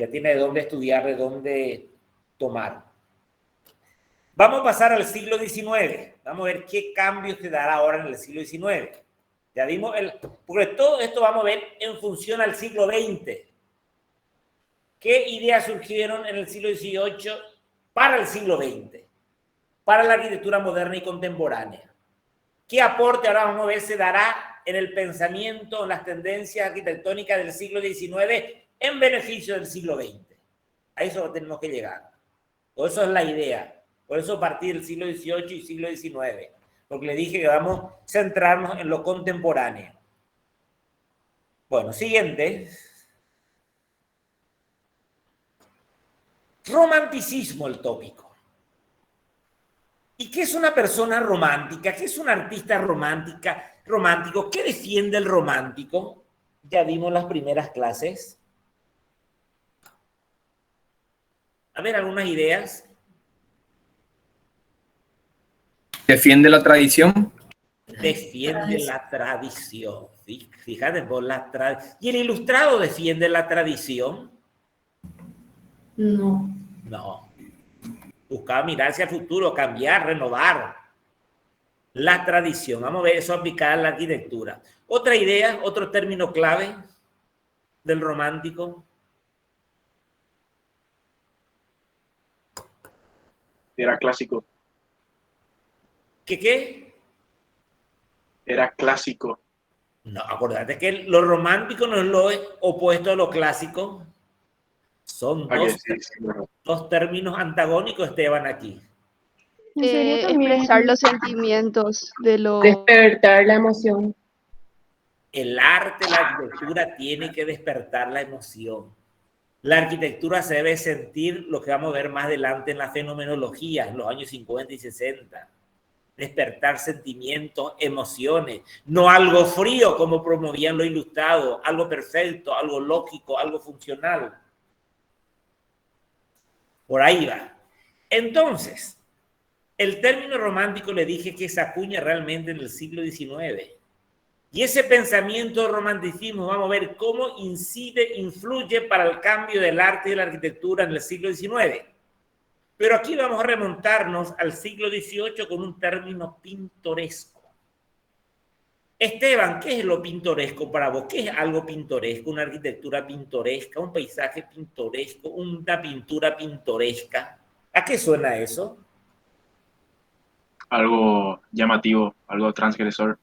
Ya tiene de dónde estudiar, de dónde tomar. Vamos a pasar al siglo XIX. Vamos a ver qué cambios se dará ahora en el siglo XIX. Ya vimos porque todo esto vamos a ver en función al siglo XX. ¿Qué ideas surgieron en el siglo XVIII para el siglo XX? Para la arquitectura moderna y contemporánea. ¿Qué aporte ahora vamos a ver se dará en el pensamiento, en las tendencias arquitectónicas del siglo XIX en beneficio del siglo XX? A eso tenemos que llegar. Por eso es la idea. Por eso a partir del siglo XVIII y siglo XIX. Porque le dije que vamos a centrarnos en lo contemporáneo. Bueno, siguiente. Romanticismo, el tópico. ¿Y qué es una persona romántica? ¿Qué es un artista romántico? ¿Qué defiende el romántico? Ya vimos las primeras clases. A ver, algunas ideas. ¿Defiende la tradición? Defiende la tradición. Fíjate, por la tradición. ¿Y el ilustrado defiende la tradición? No. No. Buscaba mirar hacia el futuro, cambiar, renovar la tradición. Vamos a ver eso aplicado a la arquitectura. Otra idea, otro término clave del romántico. Era clásico. ¿Qué? Era clásico. No, acordate que lo romántico no es lo opuesto a lo clásico. Son dos términos antagónicos, Esteban, aquí. Expresar los sentimientos de los... Despertar la emoción. El arte, la arquitectura tiene que despertar la emoción. La arquitectura se debe sentir lo que vamos a ver más adelante en la fenomenología, en los años 50 y 60. Despertar sentimientos, emociones, no algo frío como promovían los ilustrados, algo perfecto, algo lógico, algo funcional. Por ahí va. Entonces, el término romántico le dije que se acuña realmente en el siglo XIX. Y ese pensamiento de romanticismo, vamos a ver cómo influye para el cambio del arte y de la arquitectura en el siglo XIX. Pero aquí vamos a remontarnos al siglo XVIII con un término pintoresco. Esteban, ¿qué es lo pintoresco para vos? ¿Qué es algo pintoresco? ¿Una arquitectura pintoresca? ¿Un paisaje pintoresco? ¿Una pintura pintoresca? ¿A qué suena eso? Algo llamativo, algo transgresor.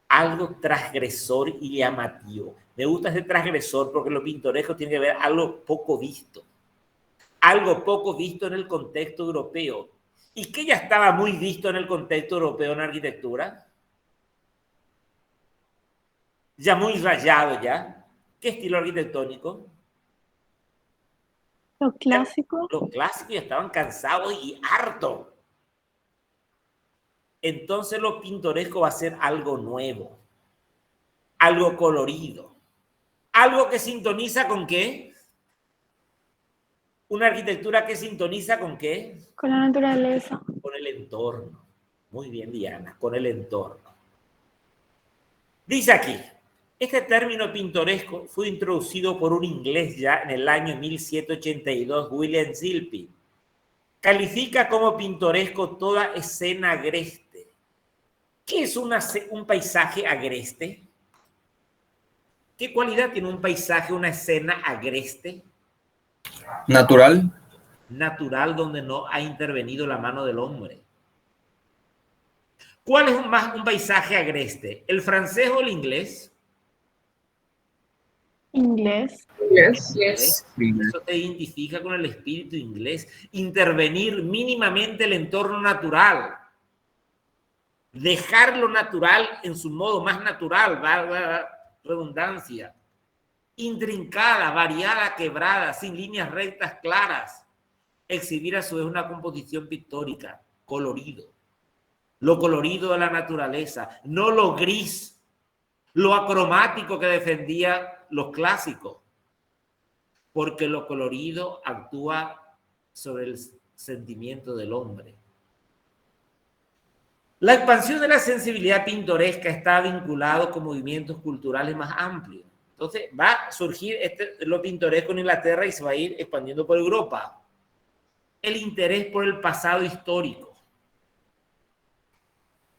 Algo transgresor y llamativo. Me gusta ese transgresor porque lo pintoresco tiene que ver algo poco visto. Algo poco visto en el contexto europeo. ¿Y qué ya estaba muy visto en el contexto europeo en arquitectura? Ya muy rayado ya. ¿Qué estilo arquitectónico? Lo clásico. Los clásicos ya estaban cansados y hartos. Entonces lo pintoresco va a ser algo nuevo, algo colorido, algo que sintoniza con ¿qué? Una arquitectura que sintoniza con ¿qué? Con la naturaleza. Con el entorno. Muy bien, Diana, con el entorno. Dice aquí, este término pintoresco fue introducido por un inglés ya en el año 1782, William Zilpin. Califica como pintoresco toda escena agreste. ¿Qué es un paisaje agreste? ¿Qué cualidad tiene un paisaje, una escena agreste? Natural. Natural, donde no ha intervenido la mano del hombre. ¿Cuál es un paisaje agreste? ¿El francés o el inglés? Inglés. Yes. Eso te identifica con el espíritu inglés. Intervenir mínimamente el entorno natural. Dejar lo natural en su modo más natural, valga redundancia. Intrincada, variada, quebrada, sin líneas rectas claras. Exhibir a su vez una composición pictórica, colorido. Lo colorido de la naturaleza, no lo gris, lo acromático que defendía los clásicos. Porque lo colorido actúa sobre el sentimiento del hombre. La expansión de la sensibilidad pintoresca está vinculado con movimientos culturales más amplios. Entonces va a surgir lo pintoresco en Inglaterra y se va a ir expandiendo por Europa. El interés por el pasado histórico.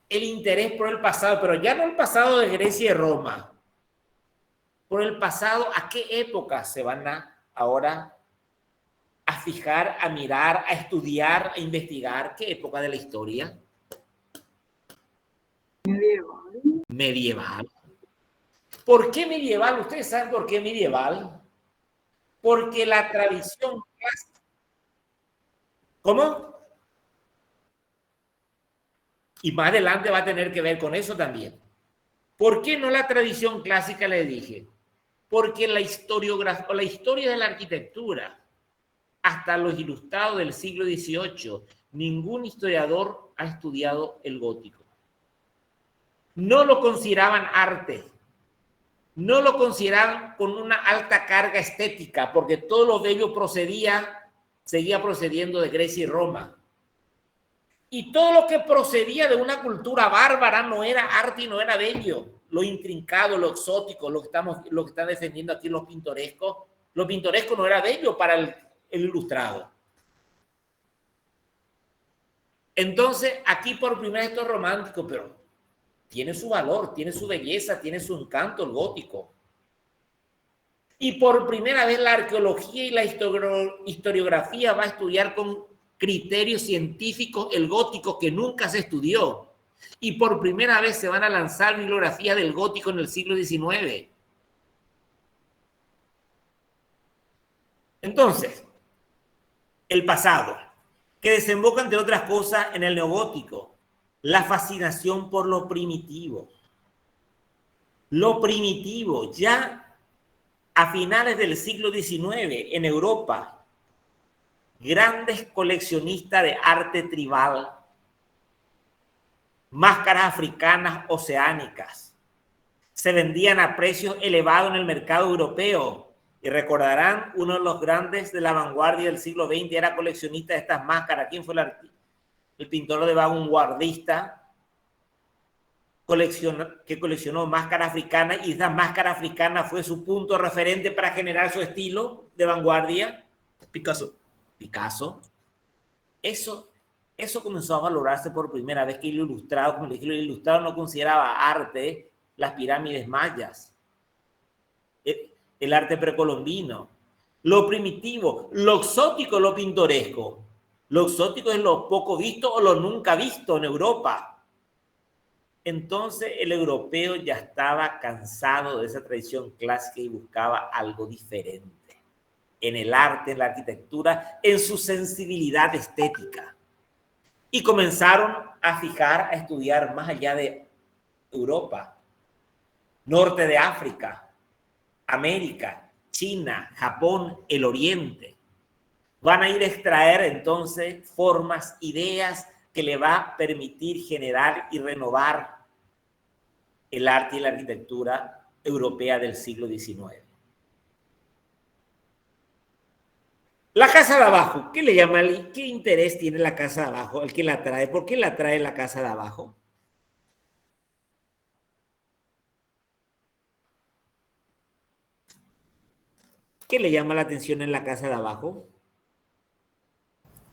El interés por el pasado, pero ya no el pasado de Grecia y Roma. Por el pasado, ¿a qué época se van ahora a fijar, a mirar, a estudiar, a investigar? ¿Qué época de la historia? Medieval. ¿Por qué medieval? ¿Ustedes saben por qué medieval? Porque la tradición clásica. ¿Cómo? Y más adelante va a tener que ver con eso también. ¿Por qué no la tradición clásica, le dije? Porque la historia de la arquitectura, hasta los ilustrados del siglo XVIII, ningún historiador ha estudiado el gótico. No lo consideraban arte. No lo consideraban con una alta carga estética, porque todo lo bello seguía procediendo de Grecia y Roma. Y todo lo que procedía de una cultura bárbara no era arte y no era bello. Lo intrincado, lo exótico, lo que están defendiendo aquí los pintorescos. Lo pintoresco no era bello para el ilustrado. Entonces, aquí por primera vez esto es romántico, pero tiene su valor, tiene su belleza, tiene su encanto el gótico. Y por primera vez la arqueología y la historiografía va a estudiar con criterios científicos el gótico que nunca se estudió. Y por primera vez se van a lanzar bibliografías del gótico en el siglo XIX. Entonces, el pasado, que desemboca, entre otras cosas, en el neogótico, la fascinación por lo primitivo. Lo primitivo, ya a finales del siglo XIX, en Europa, grandes coleccionistas de arte tribal, máscaras africanas oceánicas, se vendían a precios elevados en el mercado europeo. Y recordarán, uno de los grandes de la vanguardia del siglo XX era coleccionista de estas máscaras. ¿Quién fue el pintor de vanguardista que coleccionó máscaras africanas? Y esa máscara africana fue su punto referente para generar su estilo de vanguardia. Picasso. Eso comenzó a valorarse por primera vez, que el ilustrado, como le dije, el ilustrado no consideraba arte las pirámides mayas, el arte precolombino, lo primitivo, lo exótico, lo pintoresco. Lo exótico es lo poco visto o lo nunca visto en Europa. Entonces el europeo ya estaba cansado de esa tradición clásica y buscaba algo diferente en el arte, en la arquitectura, en su sensibilidad estética. Y comenzaron a fijar, a estudiar más allá de Europa, norte de África, América, China, Japón, el Oriente. Van a ir a extraer entonces formas, ideas que le va a permitir generar y renovar el arte y la arquitectura europea del siglo XIX. La casa de abajo, ¿qué le llama? ¿Qué interés tiene la casa de abajo? ¿El que la trae? ¿Por qué la trae la casa de abajo? ¿Qué le llama la atención en la casa de abajo?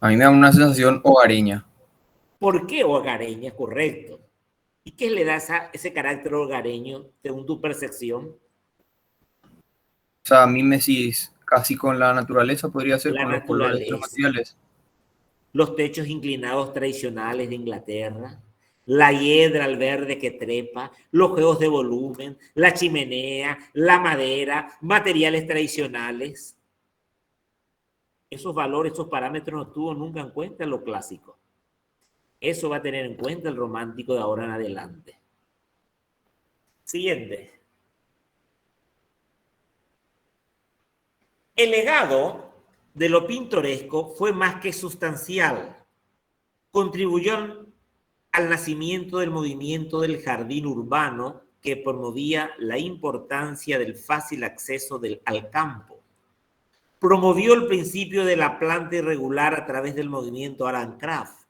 A mí me da una sensación hogareña. ¿Por qué hogareña? Correcto. ¿Y qué le da ese carácter hogareño según tu percepción? O sea, a mí me decís casi con la naturaleza, podría ser, La con los colores, los naturaleza. materiales. Los techos inclinados tradicionales de Inglaterra, la hiedra al verde que trepa, los juegos de volumen, la chimenea, la madera, materiales tradicionales. Esos valores, esos parámetros no tuvo nunca en cuenta lo clásico. Eso va a tener en cuenta el romántico de ahora en adelante. Siguiente. El legado de lo pintoresco fue más que sustancial. Contribuyó al nacimiento del movimiento del jardín urbano que promovía la importancia del fácil acceso al campo. Promovió el principio de la planta irregular a través del movimiento Art and Craft.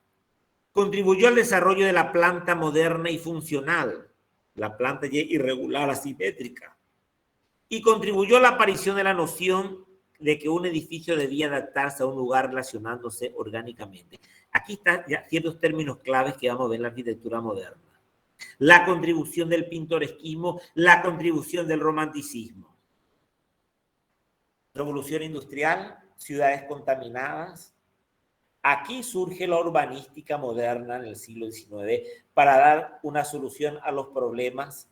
Contribuyó al desarrollo de la planta moderna y funcional, la planta irregular asimétrica. y contribuyó a la aparición de la noción de que un edificio debía adaptarse a un lugar relacionándose orgánicamente. Aquí están ya ciertos términos claves que vamos a ver en la arquitectura moderna. La contribución del pintoresquismo, la contribución del romanticismo. Revolución industrial, ciudades contaminadas. Aquí surge la urbanística moderna en el siglo XIX para dar una solución a los problemas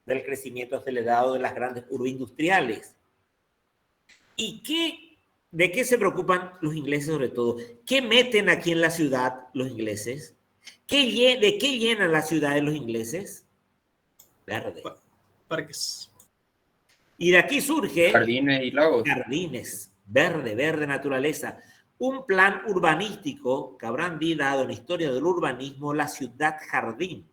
del crecimiento acelerado de las grandes urbes industriales. ¿Y de qué se preocupan los ingleses sobre todo? ¿Qué meten aquí en la ciudad los ingleses? ¿De qué llenan las ciudades los ingleses? Verde. Parques. Y de aquí surge... Jardines y lagos. Jardines, verde naturaleza. Un plan urbanístico que habrán dado en la historia del urbanismo la ciudad jardín,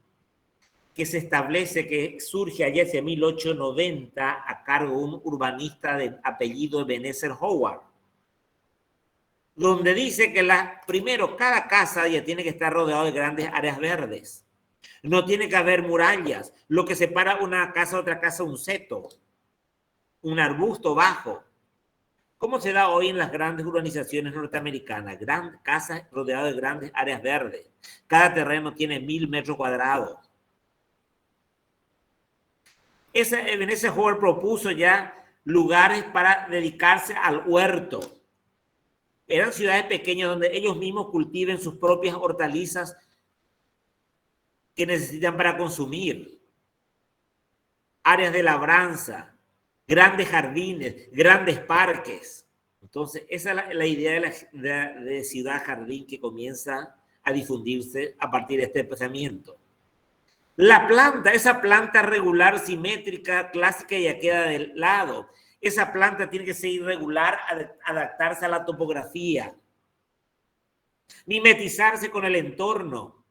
que se establece, que surge allá hacia 1890 a cargo de un urbanista de apellido Ebenezer Howard, donde dice que primero cada casa ya tiene que estar rodeada de grandes áreas verdes. No tiene que haber murallas. Lo que separa una casa de otra casa, un seto, un arbusto bajo. ¿Cómo se da hoy en las grandes urbanizaciones norteamericanas? Casas rodeadas de grandes áreas verdes. Cada terreno tiene 1000 metros cuadrados. Ebenezer Howard propuso ya lugares para dedicarse al huerto. Eran ciudades pequeñas donde ellos mismos cultiven sus propias hortalizas que necesitan para consumir. Áreas de labranza, grandes jardines, grandes parques. Entonces, esa es la idea de ciudad jardín que comienza a difundirse a partir de este pensamiento. La planta, esa planta regular, simétrica, clásica, ya queda de lado. Esa planta tiene que ser irregular, adaptarse a la topografía, mimetizarse con el entorno.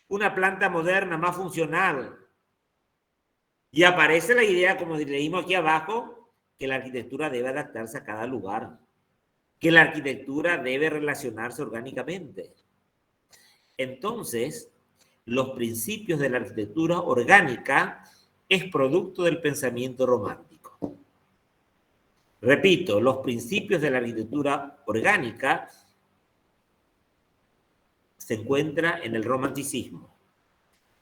Una planta moderna, más funcional. Y aparece la idea, como leímos aquí abajo, que la arquitectura debe adaptarse a cada lugar, que la arquitectura debe relacionarse orgánicamente. Entonces, los principios de la arquitectura orgánica es producto del pensamiento romántico. Repito, los principios de la arquitectura orgánica se encuentran en el romanticismo.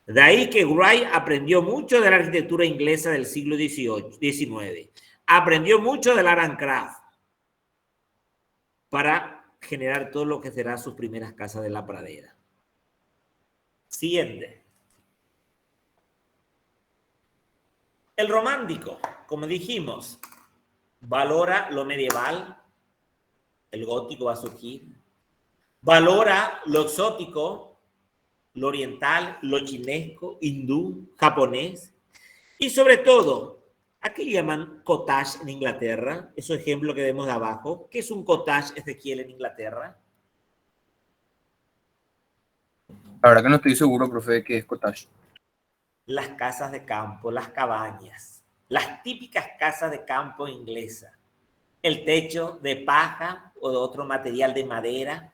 De ahí que Wright aprendió mucho de la arquitectura inglesa del siglo XIX. Aprendió mucho del Art and Craft para generar todo lo que será sus primeras casas de la pradera. Siguiente. El romántico, como dijimos, valora lo medieval, el gótico va a surgir, valora lo exótico, lo oriental, lo chinesco, hindú, japonés, y sobre todo, ¿a qué llaman cottage en Inglaterra? Esos ejemplos que vemos de abajo. ¿Qué es un cottage, Ezequiel, en Inglaterra? La verdad que no estoy seguro, profe, de qué es cottage. Las casas de campo, las cabañas, las típicas casas de campo inglesas. El techo de paja o de otro material de madera,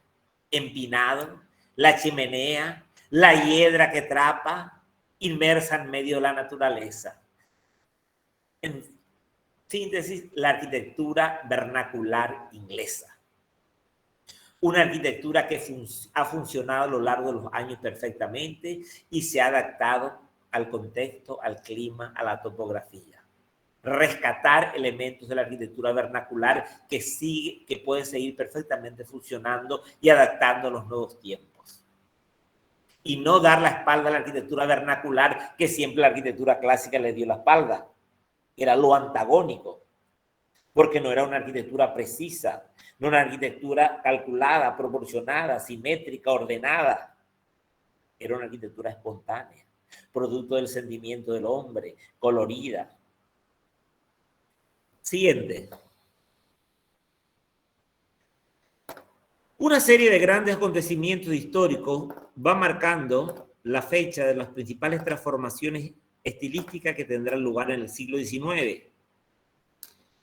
empinado, la chimenea, la hiedra que trapa, inmersa en medio de la naturaleza. En síntesis, la arquitectura vernacular inglesa. Una arquitectura que ha funcionado a lo largo de los años perfectamente y se ha adaptado al contexto, al clima, a la topografía. Rescatar elementos de la arquitectura vernacular que pueden seguir perfectamente funcionando y adaptando a los nuevos tiempos. Y no dar la espalda a la arquitectura vernacular que siempre la arquitectura clásica le dio la espalda. Era lo antagónico, porque no era una arquitectura precisa, no una arquitectura calculada, proporcionada, simétrica, ordenada. Era una arquitectura espontánea, producto del sentimiento del hombre, colorida. Siguiente. Una serie de grandes acontecimientos históricos va marcando la fecha de las principales transformaciones estilísticas que tendrán lugar en el siglo XIX.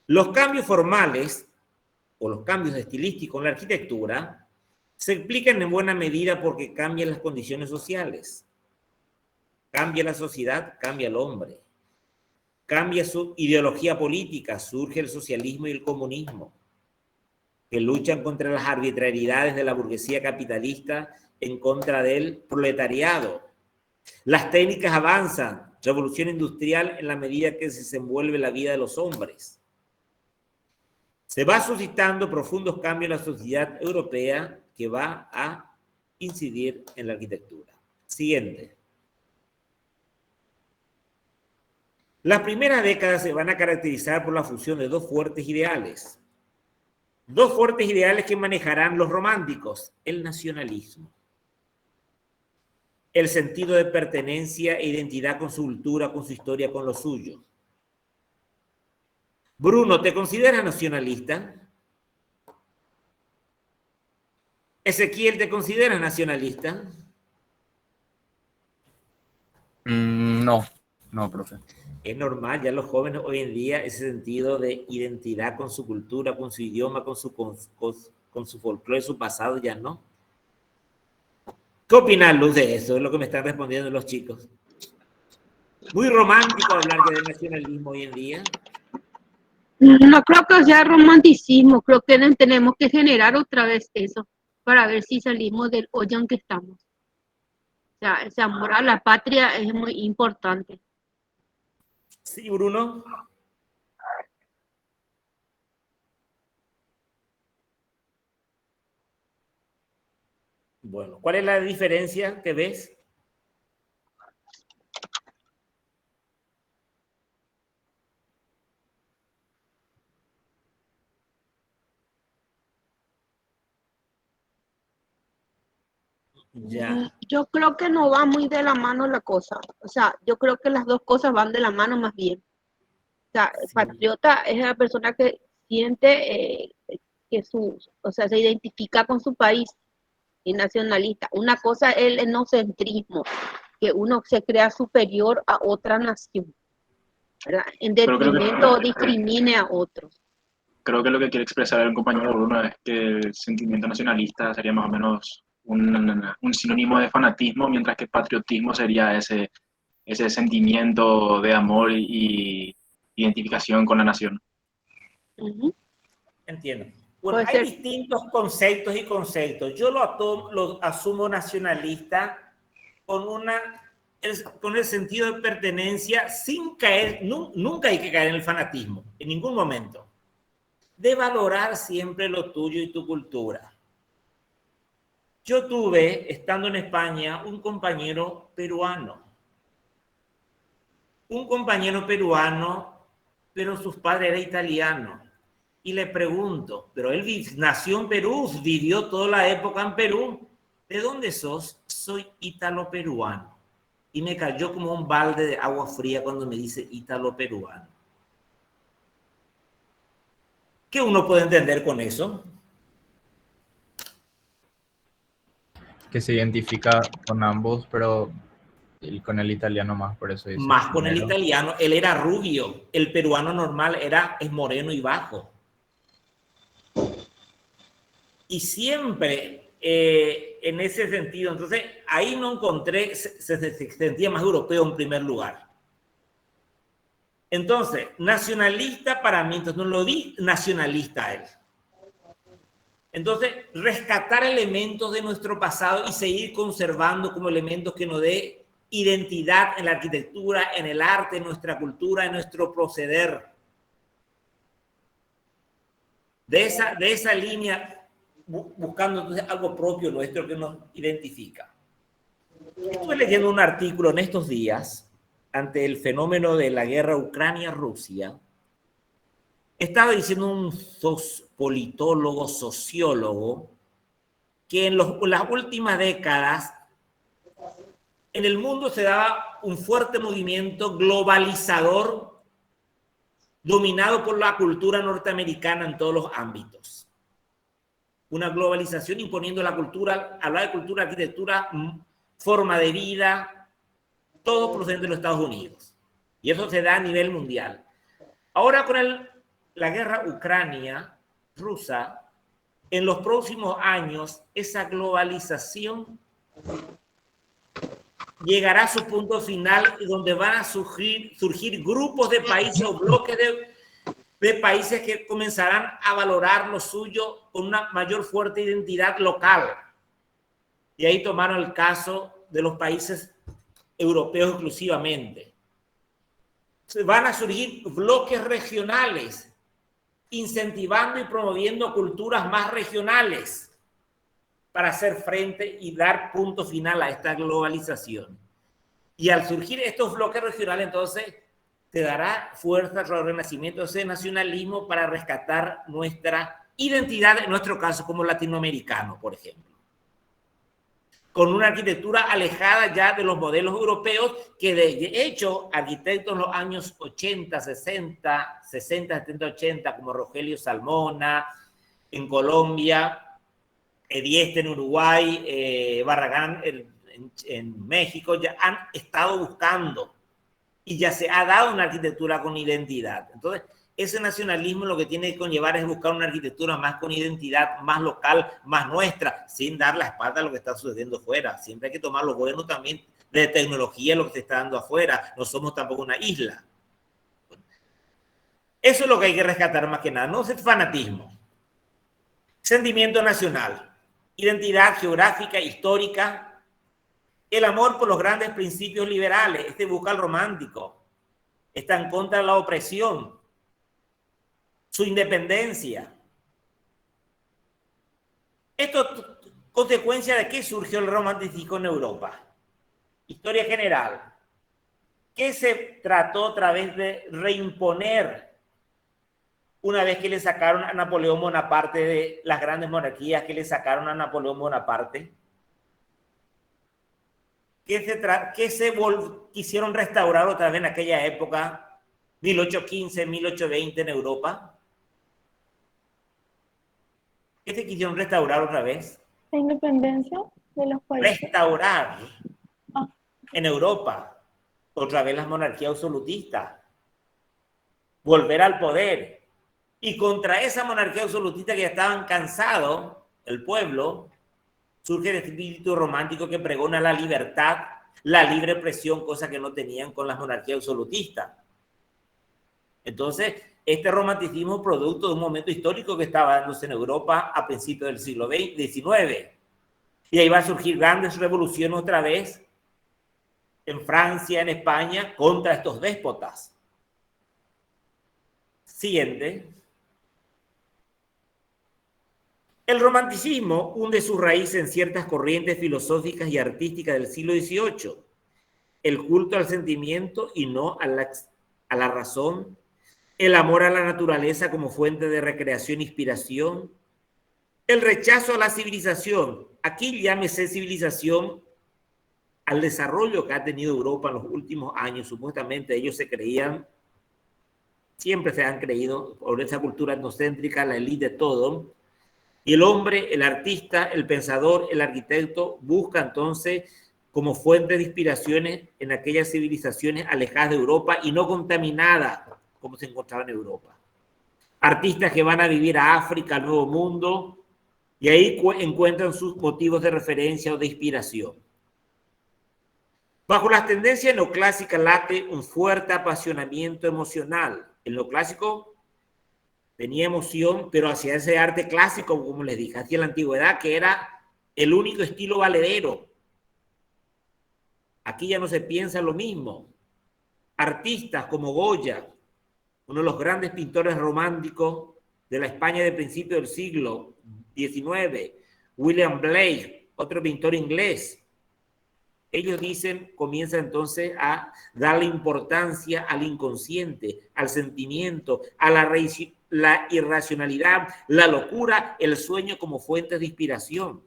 Los cambios formales o los cambios estilísticos en la arquitectura se explican en buena medida porque cambian las condiciones sociales. Cambia la sociedad, cambia el hombre. cambia su ideología política, surge el socialismo y el comunismo, que luchan contra las arbitrariedades de la burguesía capitalista en contra del proletariado. Las técnicas avanzan, revolución industrial en la medida que se desenvuelve la vida de los hombres. Se va suscitando profundos cambios en la sociedad europea que va a incidir en la arquitectura. Siguiente. Las primeras décadas se van a caracterizar por la fusión de dos fuertes ideales. Dos fuertes ideales que manejarán los románticos: el nacionalismo, el sentido de pertenencia e identidad con su cultura, con su historia, con lo suyo. Bruno, ¿te consideras nacionalista? Ezequiel, ¿te consideras nacionalista? No, profe. Es normal, ya los jóvenes hoy en día, ese sentido de identidad con su cultura, con su idioma, con su folclore, su pasado, ya no. ¿Qué opinas, Luz, de eso? Es lo que me están respondiendo los chicos. Muy romántico hablar del nacionalismo hoy en día. No creo que sea romanticismo, creo que tenemos que generar otra vez eso para ver si salimos del hoyo en que estamos. O sea, ese amor a la patria es muy importante. Sí, Bruno. Bueno, ¿cuál es la diferencia que ves? Ya. Yo creo que no va muy de la mano la cosa. O sea, yo creo que las dos cosas van de la mano más bien. O sea, el patriota es la persona que siente que o sea, se identifica con su país, y nacionalista. Una cosa es el etnocentrismo, que uno se crea superior a otra nación, ¿verdad? En detrimento o discrimine a otros. Creo que lo que quiere expresar el compañero Bruno es que el sentimiento nacionalista sería más o menos un sinónimo de fanatismo, mientras que patriotismo sería ese sentimiento de amor y identificación con la nación. Entiendo. Bueno, hay distintos conceptos y conceptos. Yo lo asumo nacionalista con el sentido de pertenencia, sin caer, nunca hay que caer en el fanatismo, en ningún momento. De valorar siempre lo tuyo y tu cultura. Yo tuve, estando en España, un compañero peruano, pero sus padres eran italianos. Y le pregunto, pero él nació en Perú, vivió toda la época en Perú. ¿De dónde sos? Soy ítalo-peruano. Y me cayó como un balde de agua fría cuando me dice ítalo-peruano. ¿Qué uno puede entender con eso? Que se identifica con ambos, pero con el italiano más, por eso dice. Más con el italiano. Él era rubio. El peruano normal es moreno y bajo. Y siempre en ese sentido, entonces ahí no encontré, se sentía más europeo en primer lugar. Entonces, nacionalista para mí, entonces no lo di nacionalista a él. Entonces, rescatar elementos de nuestro pasado y seguir conservando como elementos que nos dé identidad en la arquitectura, en el arte, en nuestra cultura, en nuestro proceder. De esa línea, buscando entonces algo propio nuestro que nos identifica. Estuve leyendo un artículo en estos días ante el fenómeno de la guerra Ucrania-Rusia. Estaba diciendo un politólogo, sociólogo, que en las últimas décadas en el mundo se daba un fuerte movimiento globalizador dominado por la cultura norteamericana en todos los ámbitos. Una globalización imponiendo la cultura, hablar de cultura, arquitectura, forma de vida, todo procedente de los Estados Unidos. Y eso se da a nivel mundial. Ahora con la guerra Ucrania-Rusa, en los próximos años, esa globalización llegará a su punto final y donde van a surgir grupos de países o bloques de países que comenzarán a valorar lo suyo con una mayor fuerte identidad local. Y ahí tomaron el caso de los países europeos exclusivamente. Van a surgir bloques regionales, incentivando y promoviendo culturas más regionales para hacer frente y dar punto final a esta globalización. Y al surgir estos bloques regionales, entonces, te dará fuerza al renacimiento de ese nacionalismo para rescatar nuestra identidad, en nuestro caso como latinoamericano, por ejemplo. Con una arquitectura alejada ya de los modelos europeos, que de hecho, arquitectos en los años 80, 60, 70, 80, como Rogelio Salmona, en Colombia, Dieste en Uruguay, Barragán en México, ya han estado buscando y ya se ha dado una arquitectura con identidad. Entonces, ese nacionalismo lo que tiene que conllevar es buscar una arquitectura más con identidad, más local, más nuestra, sin dar la espalda a lo que está sucediendo fuera. Siempre hay que tomar lo bueno también de tecnología, lo que se está dando afuera. No somos tampoco una isla. Eso es lo que hay que rescatar más que nada, no es el fanatismo. Sentimiento nacional, identidad geográfica, histórica, el amor por los grandes principios liberales. Este busca el romántico, está en contra de la opresión, su independencia. Esto es consecuencia de qué surgió el romanticismo en Europa. Historia general. ¿Qué se trató a través de reimponer una vez que le sacaron a Napoleón Bonaparte de las grandes monarquías, que le sacaron a Napoleón Bonaparte? Quisieron restaurar otra vez en aquella época, 1815, 1820 en Europa? ¿Qué se quisieron restaurar otra vez? La independencia de los países. Restaurar en Europa otra vez las monarquías absolutistas, volver al poder. Y contra esa monarquía absolutista que ya estaban cansados, el pueblo, surge el espíritu romántico que pregona la libertad, la libre expresión, cosa que no tenían con las monarquías absolutistas. Entonces, este romanticismo es producto de un momento histórico que estaba dándose en Europa a principios del siglo XIX. Y ahí va a surgir grandes revoluciones otra vez en Francia, en España, contra estos déspotas. Siguiente. El romanticismo hunde su raíz en ciertas corrientes filosóficas y artísticas del siglo XVIII. El culto al sentimiento y no a la razón. El amor a la naturaleza como fuente de recreación e inspiración. El rechazo a la civilización. Aquí llámese civilización al desarrollo que ha tenido Europa en los últimos años. Supuestamente ellos se creían, siempre se han creído, por esa cultura etnocéntrica, la élite de todo. Y el hombre, el artista, el pensador, el arquitecto, busca entonces como fuente de inspiraciones en aquellas civilizaciones alejadas de Europa y no contaminadas como se encontraba en Europa. Artistas que van a vivir a África, al Nuevo Mundo, y ahí encuentran sus motivos de referencia o de inspiración. Bajo las tendencias neoclásicas late un fuerte apasionamiento emocional. El neoclásico tenía emoción, pero hacia ese arte clásico, como les dije, hacia la antigüedad, que era el único estilo valedero. Aquí ya no se piensa lo mismo. Artistas como Goya, uno de los grandes pintores románticos de la España de principios del siglo XIX, William Blake, otro pintor inglés. Ellos dicen, comienza entonces a darle importancia al inconsciente, al sentimiento, a la irracionalidad, la locura, el sueño como fuente de inspiración,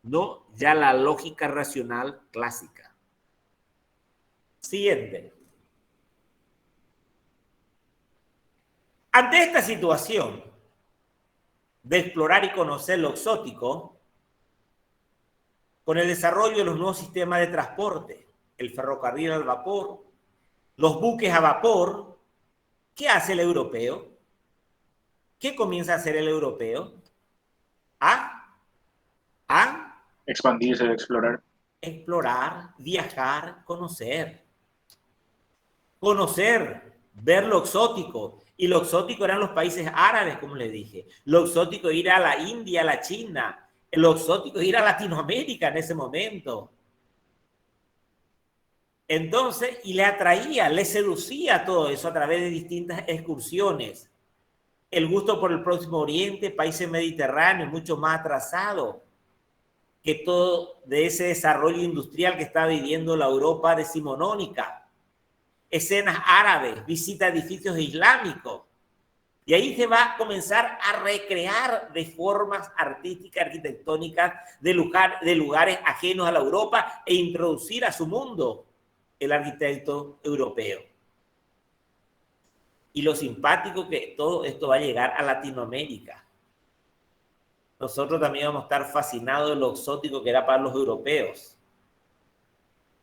no ya la lógica racional clásica. Siguiente. Ante esta situación de explorar y conocer lo exótico, con el desarrollo de los nuevos sistemas de transporte, el ferrocarril al vapor, los buques a vapor, ¿qué hace el europeo? ¿Qué comienza a hacer el europeo? A expandirse, explorar. explorar, viajar, conocer. Conocer, ver lo exótico. Y lo exótico eran los países árabes, como les dije. Lo exótico ir a la India, a la China. Lo exótico ir a Latinoamérica en ese momento. Entonces, y le atraía, le seducía todo eso a través de distintas excursiones. El gusto por el Próximo Oriente, países mediterráneos, mucho más atrasados que todo de ese desarrollo industrial que está viviendo la Europa decimonónica. Escenas árabes, visita a edificios islámicos. Y ahí se va a comenzar a recrear de formas artísticas, arquitectónicas, de lugares ajenos a la Europa e introducir a su mundo el arquitecto europeo. Y lo simpático que todo esto va a llegar a Latinoamérica. Nosotros también vamos a estar fascinados de lo exótico que era para los europeos.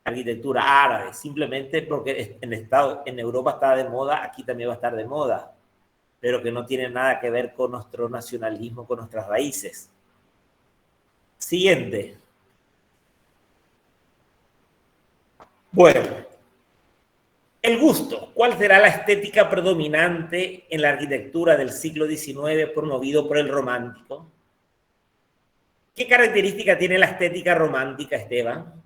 Arquitectura árabe, simplemente porque en Europa estaba de moda, aquí también va a estar de moda, pero que no tiene nada que ver con nuestro nacionalismo, con nuestras raíces. Siguiente. Bueno, el gusto. ¿Cuál será la estética predominante en la arquitectura del siglo XIX promovido por el romántico? ¿Qué característica tiene la estética romántica, Esteban?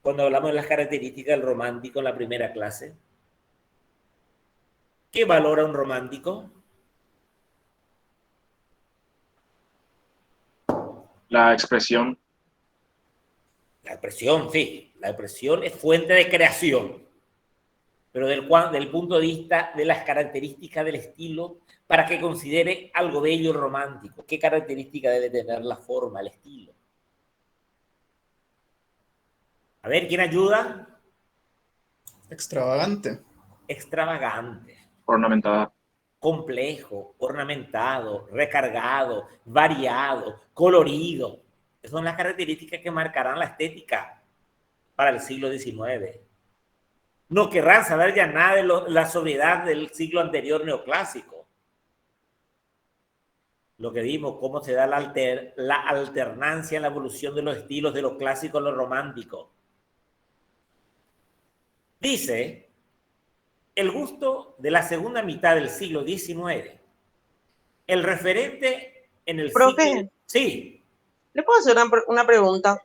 Cuando hablamos de las características del romántico en la primera clase. ¿Qué valora un romántico? La expresión. La expresión, sí. La expresión es fuente de creación. Pero del punto de vista de las características del estilo, para que considere algo bello y romántico. ¿Qué característica debe tener la forma, el estilo? A ver, ¿quién ayuda? Extravagante. Extravagante. Ornamentada. Complejo, ornamentado, recargado, variado, colorido. Esas son las características que marcarán la estética para el siglo XIX. No querrán saber ya nada de la sobriedad del siglo anterior neoclásico. Lo que vimos, cómo se da la alternancia en la evolución de los estilos de lo clásico a lo romántico. Dice, el gusto de la segunda mitad del siglo XIX. El referente en el Profe, siglo... Sí. ¿le puedo hacer una pregunta?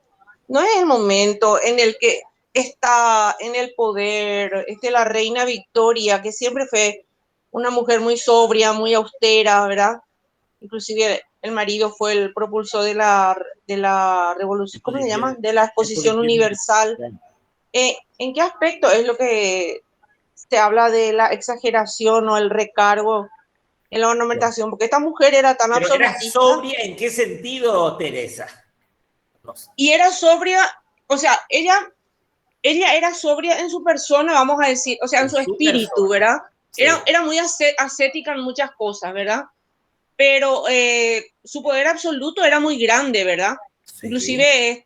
¿No es el momento en el que está en el poder la reina Victoria, que siempre fue una mujer muy sobria, muy austera, ¿verdad? Inclusive el marido fue el propulsor de la revolución, ¿cómo se llama? De la exposición universal. ¿En qué aspecto es lo que se habla de la exageración o el recargo en la ornamentación? Porque esta mujer era tan Pero absolutista. ¿era sobria en qué sentido, Teresa? No sé. Y era sobria, o sea, ella era sobria en su persona, vamos a decir, o sea, en su espíritu, ¿verdad? Sí. Era muy ascética en muchas cosas, ¿verdad? Pero su poder absoluto era muy grande, ¿verdad? Sí. Inclusive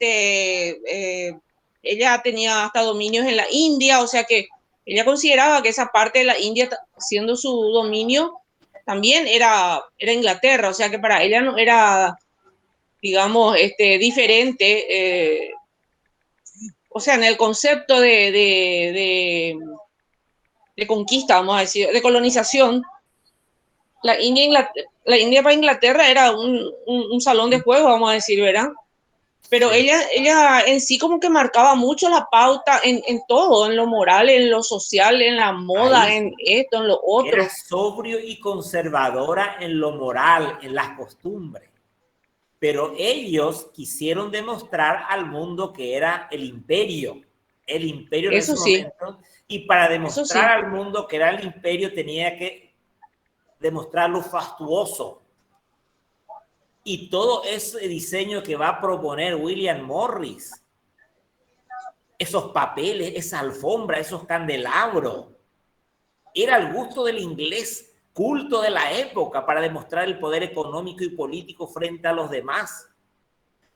ella tenía hasta dominios en la India, o sea que ella consideraba que esa parte de la India, siendo su dominio, también era Inglaterra, o sea que para ella no era, digamos, diferente, o sea, en el concepto de conquista, vamos a decir, de colonización, la India para Inglaterra era un salón de juego, vamos a decir, ¿verdad? Pero sí. ella en sí como que marcaba mucho la pauta en todo, en lo moral, en lo social, en la moda, ahí, en esto, en lo otro. Era sobrio y conservadora en lo moral, en las costumbres. Pero ellos quisieron demostrar al mundo que era el imperio en ese momento, y para demostrar al mundo que era el imperio tenía que demostrar lo fastuoso. Y todo ese diseño que va a proponer William Morris, esos papeles, esa alfombra, esos candelabros, era el gusto del inglés culto de la época para demostrar el poder económico y político frente a los demás.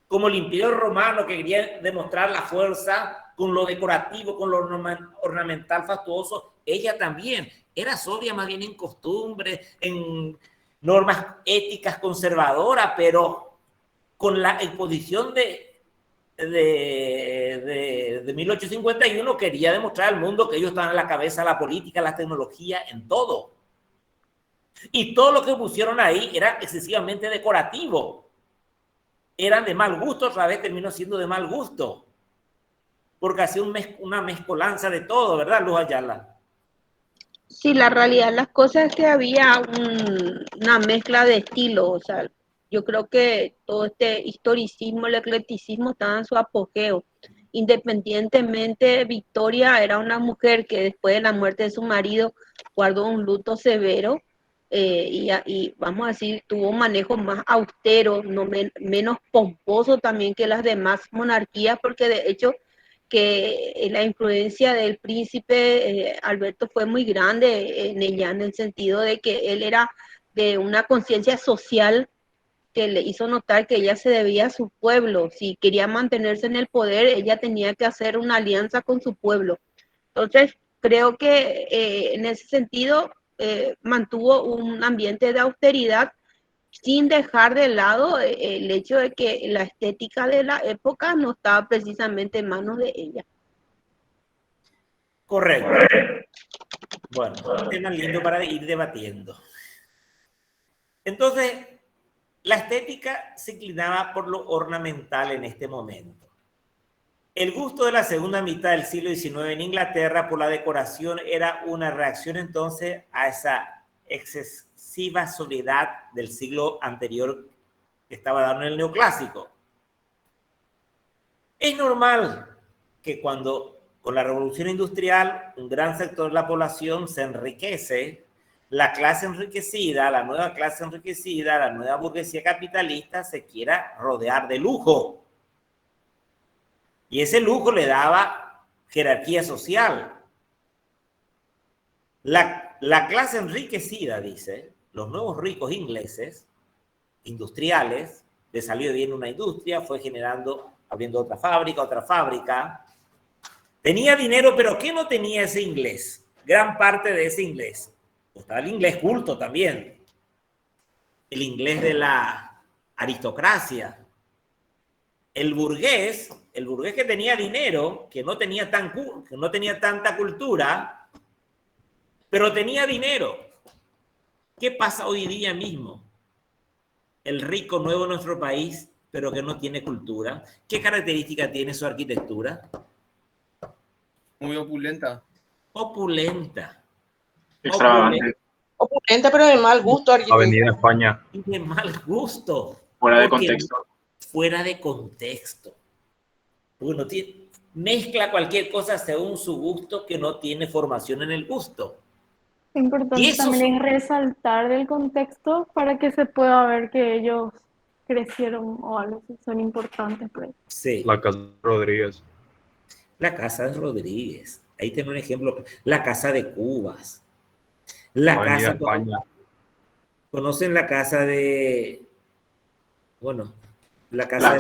Como el imperio romano que quería demostrar la fuerza con lo decorativo, con lo ornamental fastuoso, ella también era sobria más bien en costumbres, en normas éticas conservadoras, pero con la exposición de de 1851 quería demostrar al mundo que ellos estaban en la cabeza de la política, la tecnología, en todo. Y todo lo que pusieron ahí era excesivamente decorativo. Eran de mal gusto, otra vez terminó siendo de mal gusto. Porque hacía una mezcolanza de todo, ¿verdad, Luz Ayala? Sí, la realidad de las cosas es que había una mezcla de estilos, o sea, yo creo que todo este historicismo, el eclecticismo estaba en su apogeo. Independientemente, Victoria era una mujer que después de la muerte de su marido guardó un luto severo y vamos a decir, tuvo un manejo más austero, menos pomposo también que las demás monarquías, porque de hecho que la influencia del príncipe Alberto fue muy grande en ella, en el sentido de que él era de una conciencia social que le hizo notar que ella se debía a su pueblo. Si quería mantenerse en el poder, ella tenía que hacer una alianza con su pueblo. Entonces, creo que en ese sentido mantuvo un ambiente de austeridad sin dejar de lado el hecho de que la estética de la época no estaba precisamente en manos de ella. Correcto. Bueno, tema lindo para ir debatiendo. Entonces, la estética se inclinaba por lo ornamental en este momento. El gusto de la segunda mitad del siglo XIX en Inglaterra por la decoración era una reacción entonces a esa excesiva soledad del siglo anterior que estaba dando el neoclásico. Es normal que cuando con la revolución industrial un gran sector de la población se enriquece, la clase enriquecida, la nueva clase enriquecida, la nueva burguesía capitalista se quiera rodear de lujo. Y ese lujo le daba jerarquía social. La clase enriquecida, dice, los nuevos ricos ingleses, industriales, le salió bien una industria, fue generando, abriendo otra fábrica. Tenía dinero, pero ¿qué no tenía ese inglés? Gran parte de ese inglés. Estaba el inglés culto también. El inglés de la aristocracia. El burgués que tenía dinero, que no tenía tanta cultura, pero tenía dinero. ¿Qué pasa hoy día mismo? El rico nuevo en nuestro país, pero que no tiene cultura. ¿Qué característica tiene su arquitectura? Muy opulenta. Opulenta. Extravagante. Opulenta, pero de mal gusto, arquitecto. Avenida España. De mal gusto. Fuera de contexto. Fuera de contexto. Porque no tiene, mezcla cualquier cosa según su gusto que no tiene formación en el gusto. Importante también es resaltar el contexto para que se pueda ver que ellos crecieron o algo así, son importantes. Pues. Sí. La Casa de Rodríguez. La Casa de Rodríguez. Ahí tengo un ejemplo. La Casa de Cubas. La Avenida casa. España. ¿Conocen la casa de... Bueno, la casa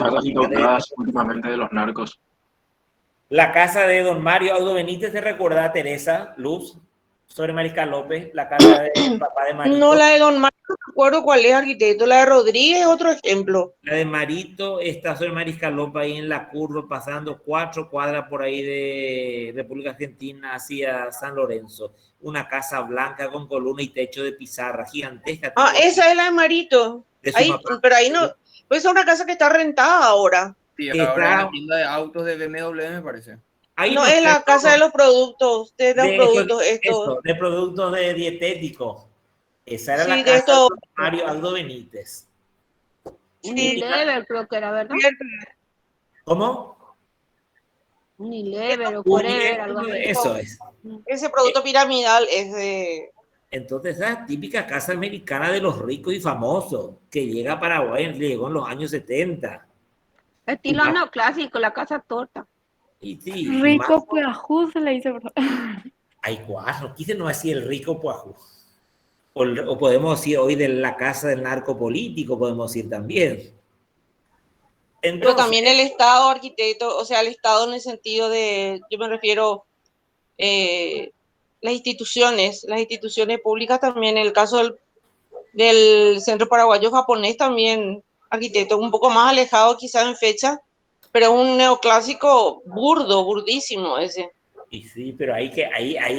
últimamente de los narcos. La casa de don Mario Audo Benítez, ¿te recuerda, Teresa, Luz, sobre Mariscal López? La casa del papá de Marito. No, la de don Mario, no recuerdo cuál es, arquitecto. La de Rodríguez es otro ejemplo. La de Marito está sobre Mariscal López, ahí en la curva, pasando 4 cuadras por ahí de República Argentina hacia San Lorenzo. Una casa blanca con columna y techo de pizarra, gigantesca. Ah, esa es la de Marito. Ahí, pero ahí no... Pues es una casa que está rentada ahora. Sí, ahora en la tienda de autos de BMW, me parece. Ahí no, es la casa de los productos, de productos de dietéticos. Esa era la sí, casa de Mario Aldo Benítez. Unilever, creo que era, ¿verdad? ¿Cómo? Unilever o Forever, algo así. Eso es. Ese producto piramidal es de... Entonces, esa típica casa americana de los ricos y famosos que llega a Paraguay, llegó en los años 70. Estilo neoclásico, la casa torta. Y sí, Rico Puajú se le dice, ¿verdad? Hay cuatro, quise no decir el rico Puajú. O podemos decir hoy de la casa del narco político, podemos decir también. Entonces, pero también el Estado, arquitecto, o sea, el Estado en el sentido de, yo me refiero, las instituciones públicas también, en el caso del Centro Paraguayo Japonés también, arquitecto, un poco más alejado quizás en fecha, pero un neoclásico burdo, burdísimo ese. Y sí, pero ahí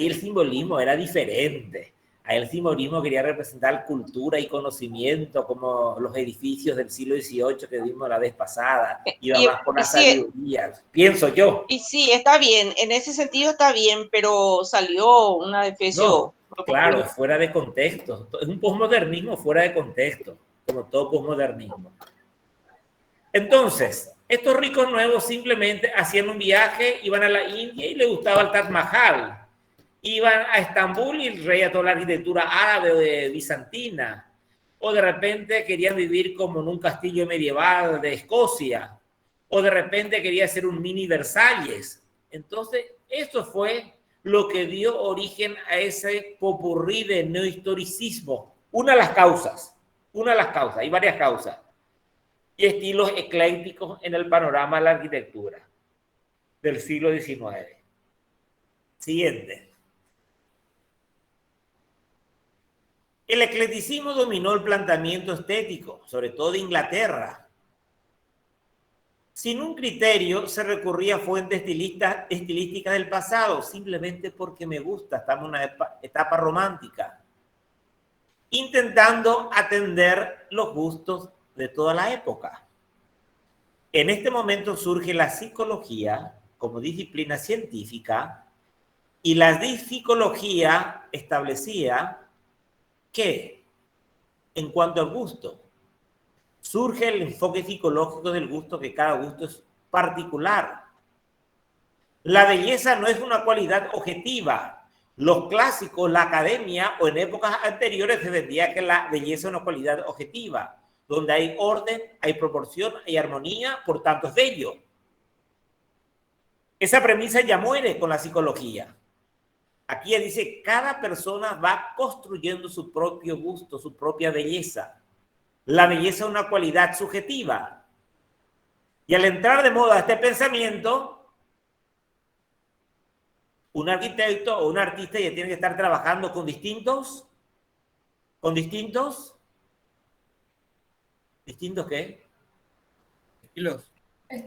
el simbolismo era diferente. Ahí el simbolismo quería representar cultura y conocimiento, como los edificios del siglo XVIII que vimos la vez pasada. Iba más por la sabiduría, pienso yo. Y sí, está bien, en ese sentido está bien, pero salió una defecio. No, claro, fuera de contexto. Es un posmodernismo fuera de contexto, como todo posmodernismo. Entonces, estos ricos nuevos simplemente hacían un viaje, iban a la India y les gustaba el Taj Mahal. Iban a Estambul y el rey a toda la arquitectura árabe o bizantina. O de repente querían vivir como en un castillo medieval de Escocia. O de repente quería hacer un mini Versalles. Entonces, esto fue lo que dio origen a ese popurrí de neohistoricismo. Una de las causas, hay varias causas. Y estilos eclécticos en el panorama de la arquitectura del siglo XIX. Siguiente. El eclecticismo dominó el planteamiento estético, sobre todo de Inglaterra. Sin un criterio se recurría a fuentes estilísticas del pasado, simplemente porque me gusta, estamos en una etapa romántica, intentando atender los gustos de toda la época. En este momento surge la psicología como disciplina científica y la psicología establecía que, en cuanto al gusto, surge el enfoque psicológico del gusto, que cada gusto es particular. La belleza no es una cualidad objetiva. Los clásicos, la academia o en épocas anteriores se vendía que la belleza es una cualidad objetiva, donde hay orden, hay proporción, hay armonía, por tanto es bello. Esa premisa ya muere con la psicología. Aquí ya dice, cada persona va construyendo su propio gusto, su propia belleza. La belleza es una cualidad subjetiva. Y al entrar de moda este pensamiento, un arquitecto o un artista ya tiene que estar trabajando con distintos ¿distintos qué? Estilos.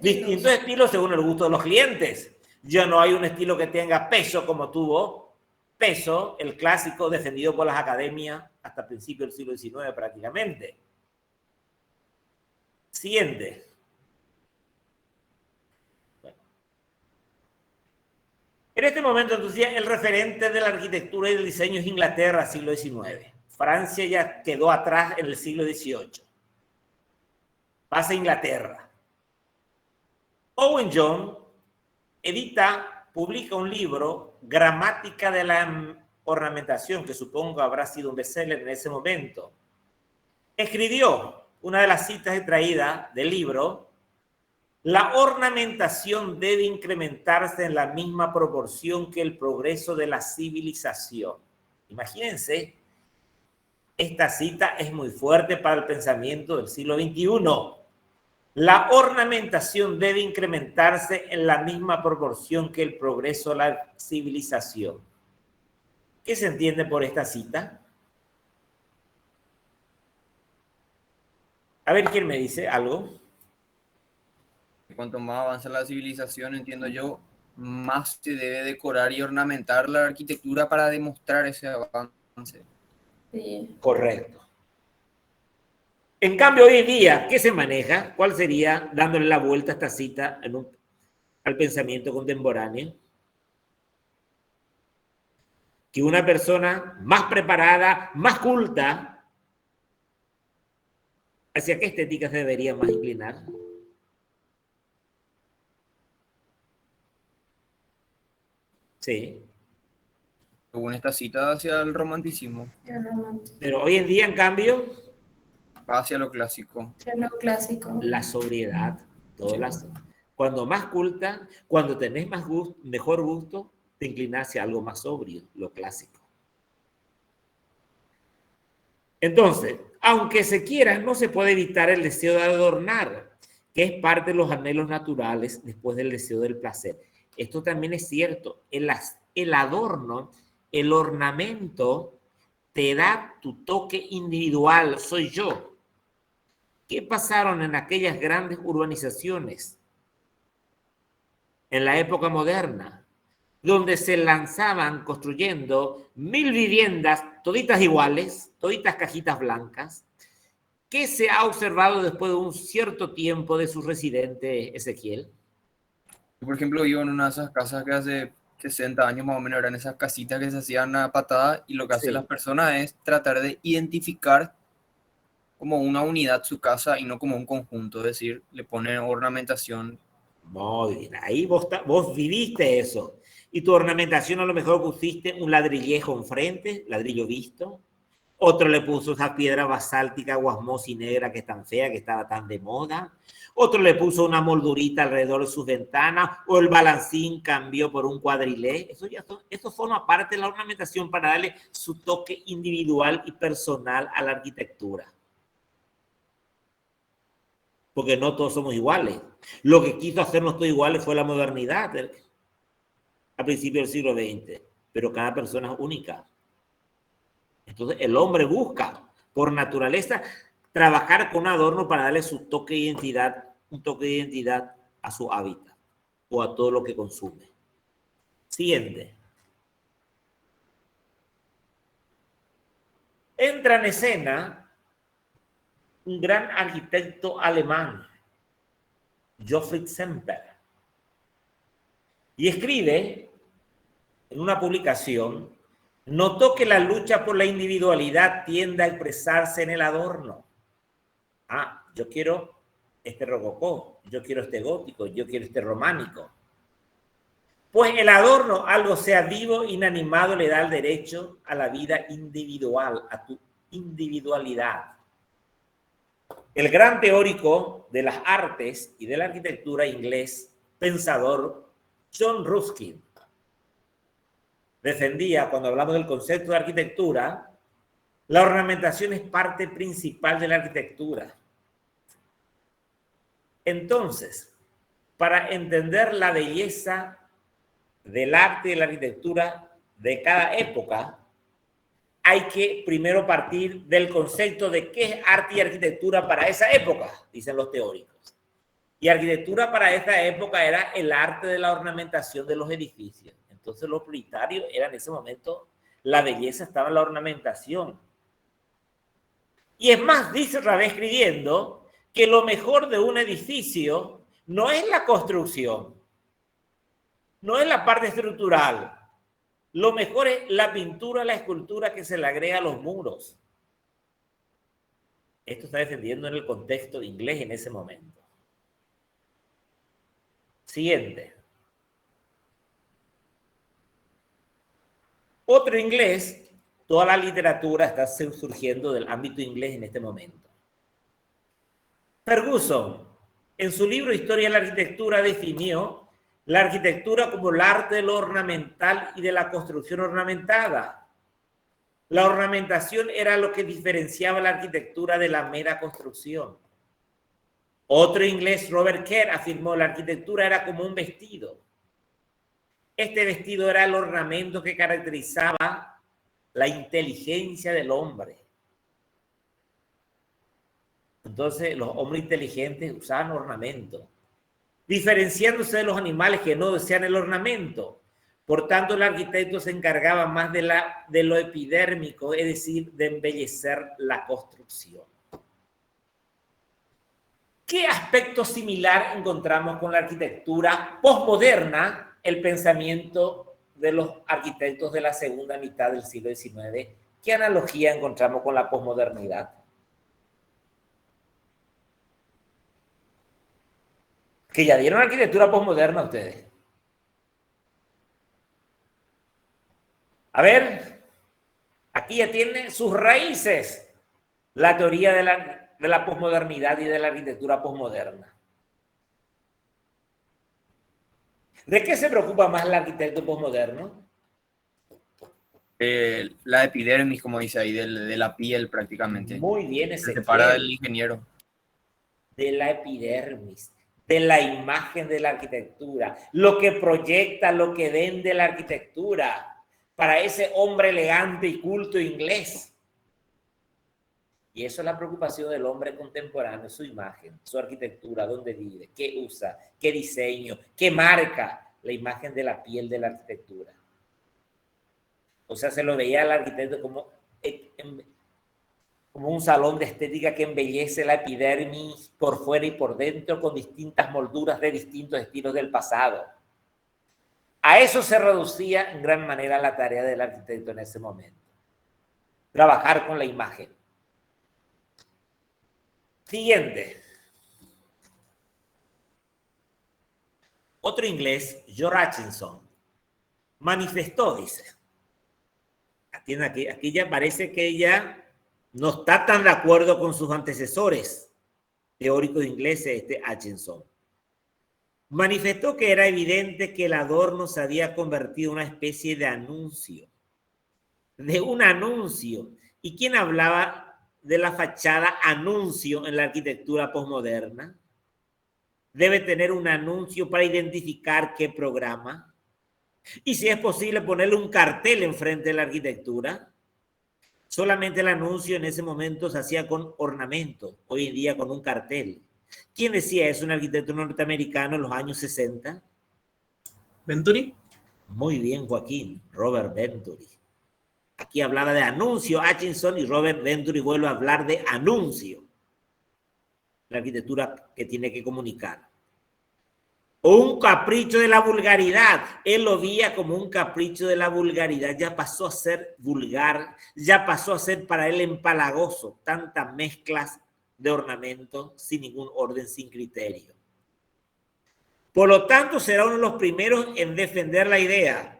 Distintos estilos según el gusto de los clientes. Ya no hay un estilo que tenga peso como tuvo peso el clásico defendido por las academias hasta principios del siglo XIX prácticamente. Siguiente. Bueno. En este momento, entonces, el referente de la arquitectura y del diseño es Inglaterra, siglo XIX. Francia ya quedó atrás en el siglo XVIII. Pasa a Inglaterra. Owen John publica un libro, Gramática de la Ornamentación, que supongo habrá sido un bestseller en ese momento. Escribió una de las citas extraídas del libro: la ornamentación debe incrementarse en la misma proporción que el progreso de la civilización. Imagínense, esta cita es muy fuerte para el pensamiento del siglo XXI. La ornamentación debe incrementarse en la misma proporción que el progreso de la civilización. ¿Qué se entiende por esta cita? A ver, ¿quién me dice algo? Cuanto más avanza la civilización, entiendo yo, más se debe decorar y ornamentar la arquitectura para demostrar ese avance. Sí. Correcto. En cambio, hoy en día, ¿qué se maneja? ¿Cuál sería, dándole la vuelta a esta cita al pensamiento contemporáneo? Que una persona más preparada, más culta, ¿hacia qué estética se debería más inclinar? Sí. Según esta cita, hacia el romanticismo. Pero hoy en día, en cambio, hacia lo clásico. Hacia lo clásico. La sobriedad. Cuando más culta, cuando tenés mejor gusto, te inclinás hacia algo más sobrio, lo clásico. Entonces, aunque se quiera, no se puede evitar el deseo de adornar, que es parte de los anhelos naturales después del deseo del placer. Esto también es cierto. El adorno, el ornamento, te da tu toque individual, soy yo. ¿Qué pasaron en aquellas grandes urbanizaciones? en la época moderna, donde se lanzaban construyendo 1000 viviendas, toditas iguales, toditas cajitas blancas, ¿qué se ha observado después de un cierto tiempo de su residente, Ezequiel? Por ejemplo, vivo en una de esas casas que hace 60 años más o menos eran esas casitas que se hacían a patada, y lo que hacen las personas es tratar de identificar como una unidad su casa y no como un conjunto, es decir, le ponen ornamentación. Muy bien, ahí vos viviste eso. Y tu ornamentación a lo mejor pusiste un ladrillejo enfrente, ladrillo visto. Otro le puso esa piedra basáltica guasmosa y negra que es tan fea, que estaba tan de moda. Otro le puso una moldurita alrededor de sus ventanas, o el balancín cambió por un cuadrilé. Eso forma parte de la ornamentación para darle su toque individual y personal a la arquitectura. Porque no todos somos iguales. Lo que quiso hacernos todos iguales fue la modernidad a principios del siglo XX, pero cada persona es única. Entonces el hombre busca, por naturaleza, trabajar con un adorno para darle su toque de identidad, un toque de identidad a su hábitat o a todo lo que consume. Siguiente. Entra en escena un gran arquitecto alemán, Gottfried Semper, y escribe en una publicación: notó que la lucha por la individualidad tiende a expresarse en el adorno. Ah, yo quiero este rococó, yo quiero este gótico, yo quiero este románico. Pues el adorno, algo sea vivo, inanimado, le da el derecho a la vida individual, a tu individualidad. El gran teórico de las artes y de la arquitectura inglés, pensador John Ruskin, defendía, cuando hablamos del concepto de arquitectura, la ornamentación es parte principal de la arquitectura. Entonces, para entender la belleza del arte y de la arquitectura de cada época, hay que primero partir del concepto de qué es arte y arquitectura para esa época, dicen los teóricos. Y arquitectura para esa época era el arte de la ornamentación de los edificios. Entonces lo prioritario era en ese momento, la belleza estaba en la ornamentación. Y es más, dice otra vez escribiendo, que lo mejor de un edificio no es la construcción, no es la parte estructural. Lo mejor es la pintura, la escultura que se le agrega a los muros. Esto está defendiendo en el contexto inglés en ese momento. Siguiente. Otro inglés, toda la literatura está surgiendo del ámbito inglés en este momento. Ferguson, en su libro Historia de la Arquitectura, definió la arquitectura como el arte de lo ornamental y de la construcción ornamentada. La ornamentación era lo que diferenciaba la arquitectura de la mera construcción. Otro inglés, Robert Kerr, afirmó que la arquitectura era como un vestido. Este vestido era el ornamento que caracterizaba la inteligencia del hombre. Entonces, los hombres inteligentes usaban ornamento, diferenciándose de los animales que no desean el ornamento. Por tanto, el arquitecto se encargaba más de lo epidérmico, es decir, de embellecer la construcción. ¿Qué aspecto similar encontramos con la arquitectura posmoderna, el pensamiento de los arquitectos de la segunda mitad del siglo XIX? ¿Qué analogía encontramos con la posmodernidad? Que ya dieron arquitectura posmoderna ustedes. A ver, aquí ya tiene sus raíces la teoría de la posmodernidad y de la arquitectura posmoderna. ¿De qué se preocupa más el arquitecto posmoderno? La epidermis, como dice ahí, de la piel prácticamente. Muy bien, se separa del ingeniero. De la epidermis, de la imagen de la arquitectura, lo que proyecta, lo que vende la arquitectura para ese hombre elegante y culto inglés. Y eso es la preocupación del hombre contemporáneo, su imagen, su arquitectura, dónde vive, qué usa, qué diseño, qué marca la imagen de la piel de la arquitectura. O sea, se lo veía al arquitecto como un salón de estética que embellece la epidermis por fuera y por dentro con distintas molduras de distintos estilos del pasado. A eso se reducía en gran manera la tarea del arquitecto en ese momento. Trabajar con la imagen. Siguiente. Otro inglés, George Hutchinson, manifestó, dice, aquí ya parece que ella no está tan de acuerdo con sus antecesores teóricos ingleses, Hutchinson. Manifestó que era evidente que el adorno se había convertido en una especie de anuncio, de un anuncio. ¿Y quién hablaba de la fachada anuncio en la arquitectura posmoderna? Debe tener un anuncio para identificar qué programa. Y si es posible ponerle un cartel enfrente de la arquitectura. Solamente el anuncio en ese momento se hacía con ornamento, hoy en día con un cartel. ¿Quién decía eso? Un arquitecto norteamericano en los años 60. ¿Venturi? Muy bien, Joaquín, Robert Venturi. Aquí hablaba de anuncio Hutchinson y Robert Venturi vuelve a hablar de anuncio. La arquitectura que tiene que comunicar. O un capricho de la vulgaridad. Él lo veía como un capricho de la vulgaridad. Ya pasó a ser vulgar, ya pasó a ser para él empalagoso. Tantas mezclas de ornamentos sin ningún orden, sin criterio. Por lo tanto, será uno de los primeros en defender la idea.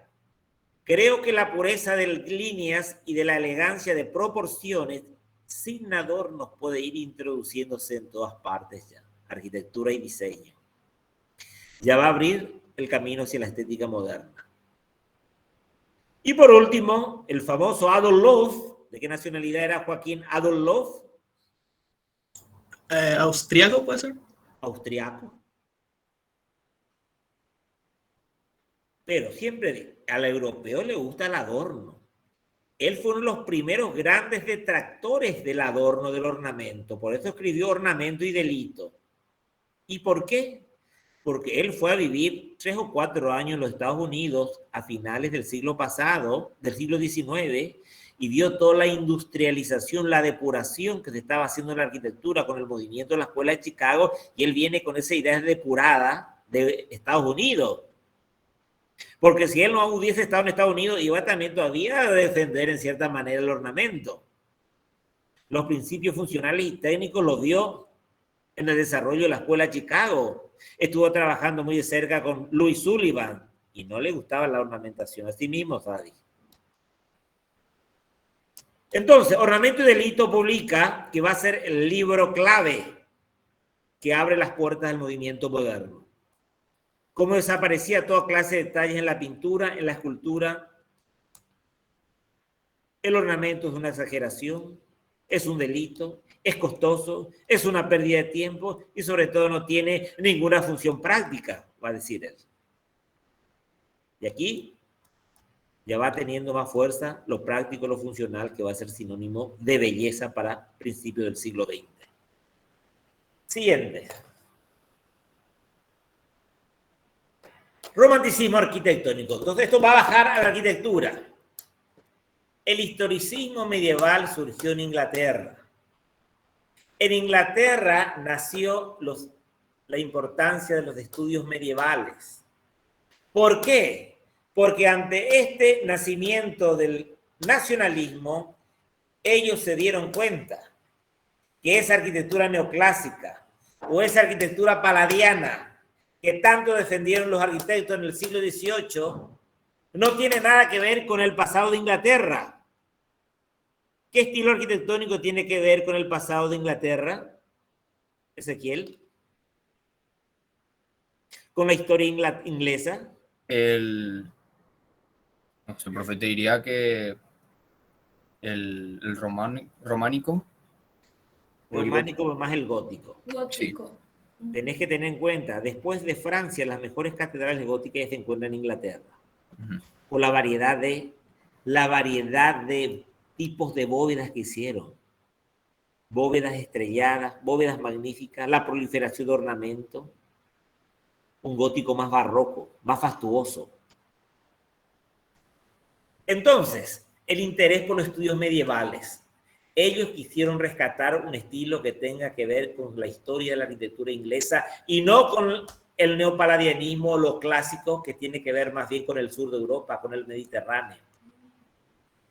Creo que la pureza de líneas y de la elegancia de proporciones sin adornos puede ir introduciéndose en todas partes ya. Arquitectura y diseño. Ya va a abrir el camino hacia la estética moderna. Y por último, el famoso Adolf Loos. ¿De qué nacionalidad era Joaquín Adolf Loos? ¿Austriaco puede ser? Austriaco. Pero siempre al europeo le gusta el adorno. Él fue uno de los primeros grandes detractores del adorno, del ornamento. Por eso escribió Ornamento y Delito. ¿Y por qué? Porque él fue a vivir 3 o 4 años en los Estados Unidos a finales del siglo pasado, del siglo XIX, y vio toda la industrialización, la depuración que se estaba haciendo en la arquitectura con el movimiento de la Escuela de Chicago, y él viene con esa idea depurada de Estados Unidos. Porque si él no hubiese estado en Estados Unidos, iba también todavía a defender en cierta manera el ornamento. Los principios funcionales y técnicos los dio en el desarrollo de la Escuela de Chicago. Estuvo trabajando muy de cerca con Louis Sullivan y no le gustaba la ornamentación. Así mismo, Fadi. Entonces, Ornamento y Delito publica que va a ser el libro clave que abre las puertas del movimiento moderno. Cómo desaparecía toda clase de detalles en la pintura, en la escultura. El ornamento es una exageración, es un delito, es costoso, es una pérdida de tiempo y sobre todo no tiene ninguna función práctica, va a decir él. Y aquí ya va teniendo más fuerza lo práctico, lo funcional, que va a ser sinónimo de belleza para principios del siglo XX. Siguiente. Romanticismo arquitectónico. Entonces esto va a bajar a la arquitectura. El historicismo medieval surgió en Inglaterra. En Inglaterra nació la importancia de los estudios medievales. ¿Por qué? Porque ante este nacimiento del nacionalismo, ellos se dieron cuenta que esa arquitectura neoclásica o esa arquitectura paladiana que tanto defendieron los arquitectos en el siglo XVIII, no tiene nada que ver con el pasado de Inglaterra. ¿Qué estilo arquitectónico tiene que ver con el pasado de Inglaterra, Ezequiel? ¿Con la historia inglesa? No sé, profe, te diría que el románico. Románico más el gótico. Gótico. Sí. Tenés que tener en cuenta, después de Francia, las mejores catedrales góticas se encuentran en Inglaterra. Por la variedad de tipos de bóvedas que hicieron. bóvedas estrelladas, bóvedas magníficas, la proliferación de ornamentos, un gótico más barroco, más fastuoso. Entonces, el interés por los estudios medievales. Ellos quisieron rescatar un estilo que tenga que ver con la historia de la arquitectura inglesa y no con el neopaladianismo o lo clásico que tiene que ver más bien con el sur de Europa, con el Mediterráneo.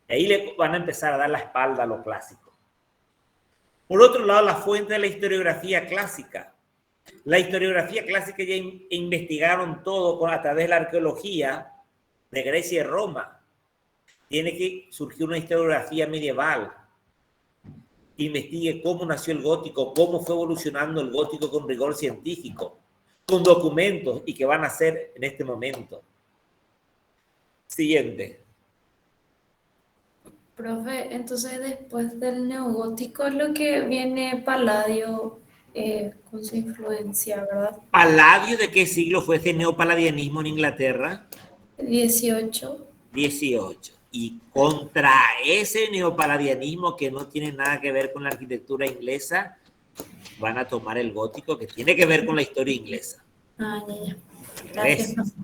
Ahí le van a empezar a dar la espalda a lo clásico. Por otro lado, la fuente de la historiografía clásica. La historiografía clásica ya investigaron todo a través de la arqueología de Grecia y Roma. Tiene que surgir una historiografía medieval que investigue cómo nació el gótico, cómo fue evolucionando el gótico con rigor científico, con documentos y que van a hacer en este momento. Siguiente. Profe, entonces después del neogótico es lo que viene Palladio con su influencia, ¿verdad? ¿Palladio de qué siglo fue ese neopaladianismo en Inglaterra? 18. 18. Y contra ese neopaladianismo que no tiene nada que ver con la arquitectura inglesa, van a tomar el gótico que tiene que ver con la historia inglesa. Ah, ya. Gracias.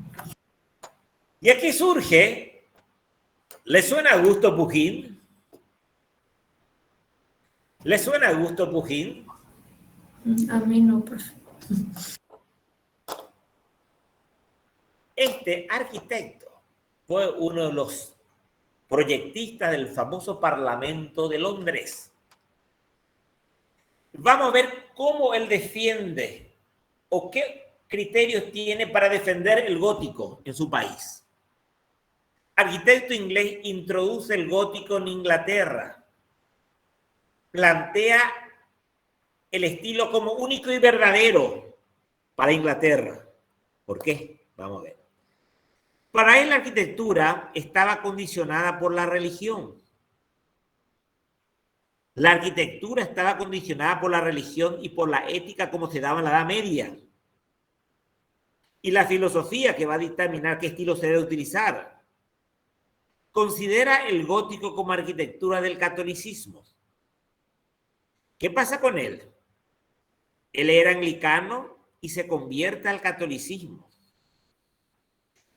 Y aquí surge, ¿le suena Augusto Pugin? ¿Le suena Augusto Pugin? A mí no, profe. Este arquitecto fue uno de los proyectistas del famoso Parlamento de Londres. Vamos a ver cómo él defiende o qué criterios tiene para defender el gótico en su país. Arquitecto inglés introduce el gótico en Inglaterra. Plantea el estilo como único y verdadero para Inglaterra. ¿Por qué? Vamos a ver. Para él la arquitectura estaba condicionada por la religión. La arquitectura estaba condicionada por la religión y por la ética como se daba en la Edad Media. Y la filosofía que va a dictaminar qué estilo se debe utilizar. Considera el gótico como arquitectura del catolicismo. ¿Qué pasa con él? Él era anglicano y se convierte al catolicismo.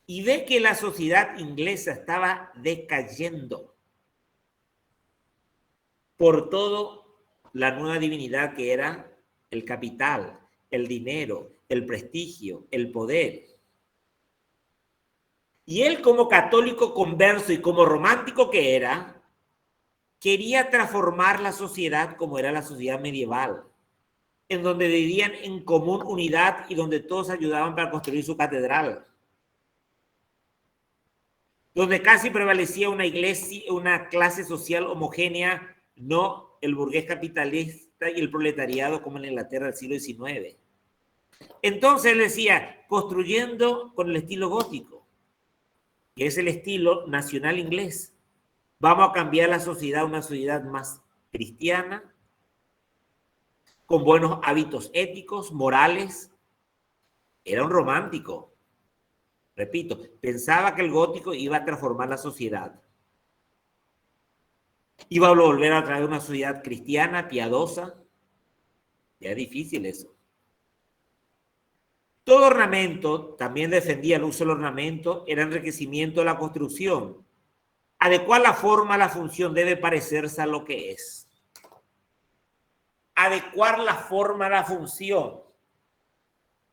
Y ve que la sociedad inglesa estaba decayendo por todo la nueva divinidad que era el capital, el dinero, el prestigio, el poder. Y él como católico converso y como romántico que era, quería transformar la sociedad como era la sociedad medieval, en donde vivían en común unidad y donde todos ayudaban para construir su catedral. Donde casi prevalecía una iglesia, una clase social homogénea, no el burgués capitalista y el proletariado como en Inglaterra del siglo XIX. Entonces él decía, construyendo con el estilo gótico, que es el estilo nacional inglés, vamos a cambiar la sociedad a una sociedad más cristiana, con buenos hábitos éticos, morales. Era un romántico. Repito, pensaba que el gótico iba a transformar la sociedad. Iba a volver a traer una sociedad cristiana, piadosa. Ya es difícil eso. Todo ornamento, también defendía el uso del ornamento, era enriquecimiento de la construcción. Adecuar la forma a la función debe parecerse a lo que es. Adecuar la forma a la función.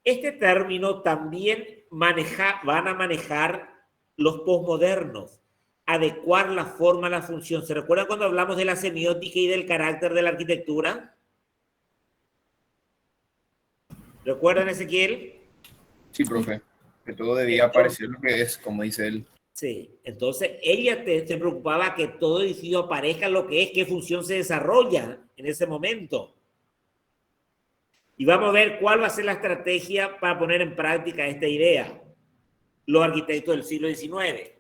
Este término también van a manejar los posmodernos. Adecuar la forma a la función. ¿Se recuerdan cuando hablamos de la semiótica y del carácter de la arquitectura? ¿Recuerdan, Ezequiel? Sí, profe. Que todo debía parecer lo que es, como dice él. Sí, entonces ella se preocupaba que todo edificio aparezca lo que es, qué función se desarrolla en ese momento. Y vamos a ver cuál va a ser la estrategia para poner en práctica esta idea. Los arquitectos del siglo XIX.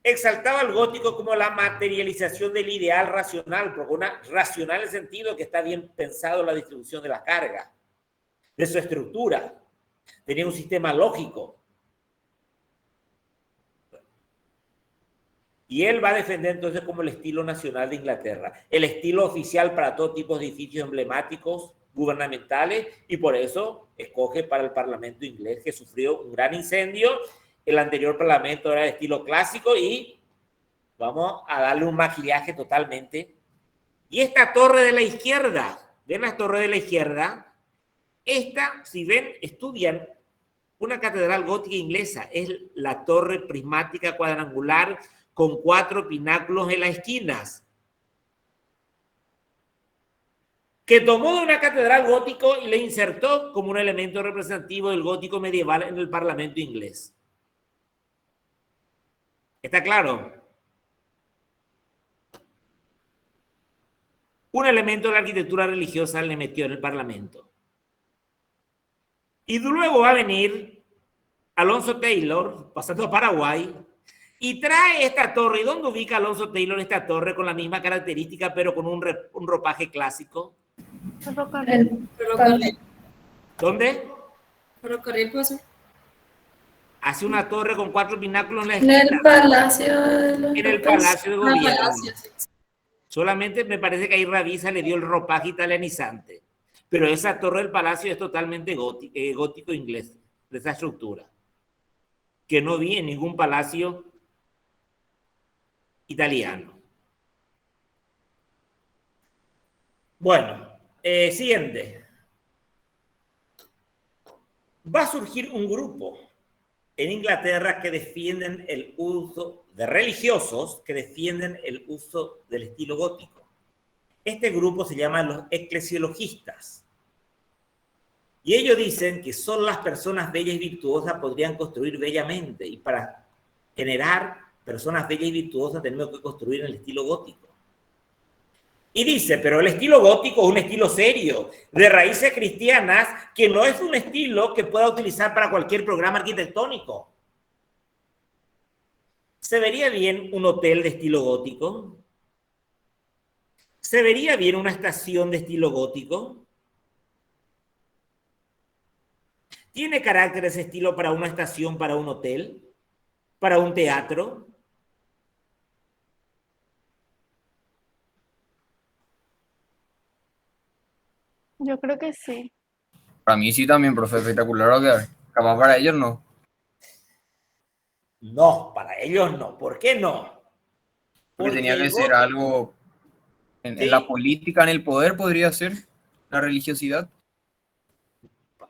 Exaltaba el gótico como la materialización del ideal racional, porque una racional en el sentido que está bien pensado la distribución de la carga, de su estructura. Tenía un sistema lógico. Y él va a defender entonces como el estilo nacional de Inglaterra, el estilo oficial para todo tipo de edificios emblemáticos gubernamentales, y por eso escoge para el Parlamento inglés, que sufrió un gran incendio. El anterior Parlamento era de estilo clásico y vamos a darle un maquillaje totalmente. Y esta torre de la izquierda, ¿ven la torre de la izquierda? Esta, si ven, estudian una catedral gótica inglesa, es la torre prismática cuadrangular con 4 pináculos en las esquinas, que tomó de una catedral gótico y le insertó como un elemento representativo del gótico medieval en el Parlamento inglés. ¿Está claro? Un elemento de la arquitectura religiosa le metió en el Parlamento. Y luego va a venir Alonso Taylor, pasando a Paraguay, y trae esta torre. ¿Y dónde ubica Alonso Taylor esta torre con la misma característica, pero con un ropaje clásico? Ferrocarril. ¿Dónde? Ferrocarril, pues. Hace una torre con 4 pináculos en la En esquina. el Palacio de los En el Palacio de Gobierno. Palacio, sí. Solamente me parece que ahí Ravisa le dio el ropaje italianizante. Pero esa torre del Palacio es totalmente gótico inglés, de esa estructura, que no vi en ningún palacio italiano. Bueno, siguiente. Va a surgir un grupo en Inglaterra que defienden el uso de religiosos, que defienden el uso del estilo gótico. Este grupo se llama los eclesiologistas. Y ellos dicen que solo las personas bellas y virtuosas podrían construir bellamente, y para generar personas bellas y virtuosas tenemos que construir en el estilo gótico. Y dice, pero el estilo gótico es un estilo serio, de raíces cristianas, que no es un estilo que pueda utilizar para cualquier programa arquitectónico. ¿Se vería bien un hotel de estilo gótico? ¿Se vería bien una estación de estilo gótico? ¿Tiene carácter ese estilo para una estación, para un hotel, para un teatro? Yo creo que sí. Para mí sí también, profe, espectacular lo que hay. Capaz para ellos no. No, para ellos no. ¿Por qué no? Porque tenía que ser algo en la política, en el poder, podría ser la religiosidad.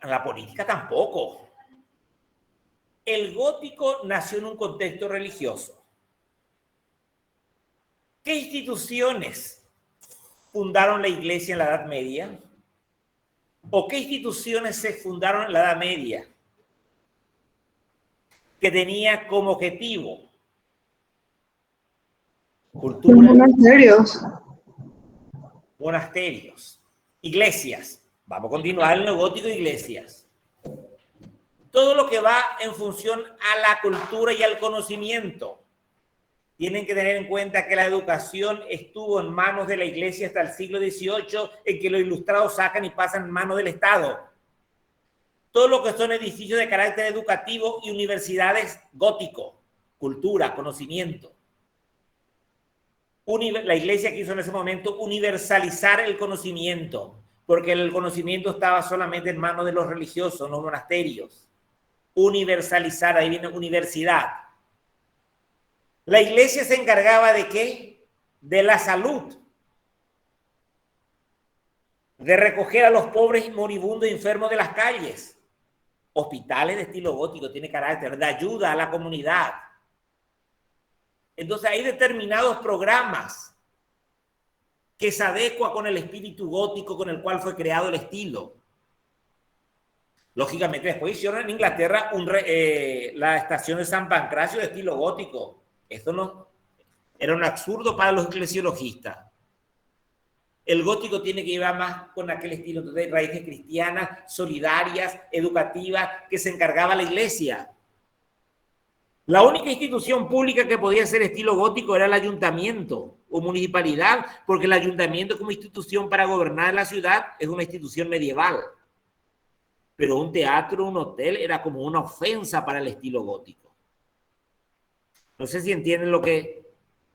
En la política tampoco. El gótico nació en un contexto religioso. ¿Qué instituciones fundaron la iglesia en la Edad Media? ¿O qué instituciones se fundaron en la Edad Media que tenía como objetivo cultura? Monasterios, iglesias. Vamos a continuar en el gótico, iglesias. Todo lo que va en función a la cultura y al conocimiento. Tienen que tener en cuenta que la educación estuvo en manos de la iglesia hasta el siglo XVIII, en que los ilustrados sacan y pasan en manos del Estado. Todo lo que son edificios de carácter educativo y universidades gótico, cultura, conocimiento. La iglesia quiso en ese momento universalizar el conocimiento, porque el conocimiento estaba solamente en manos de los religiosos, no monasterios. Universalizar, ahí viene universidad. La iglesia se encargaba de ¿qué? De la salud, de recoger a los pobres, moribundos y enfermos de las calles. Hospitales de estilo gótico, tiene carácter de ayuda a la comunidad. Entonces hay determinados programas que se adecuan con el espíritu gótico con el cual fue creado el estilo. Lógicamente después hicieron en Inglaterra la estación de San Pancracio de estilo gótico. Esto no era un absurdo para los eclesiologistas. El gótico tiene que llevar más con aquel estilo de raíces cristianas, solidarias, educativas, que se encargaba la iglesia. La única institución pública que podía ser estilo gótico era el ayuntamiento o municipalidad, porque el ayuntamiento como institución para gobernar la ciudad es una institución medieval. Pero un teatro, un hotel, era como una ofensa para el estilo gótico. No sé si entienden lo que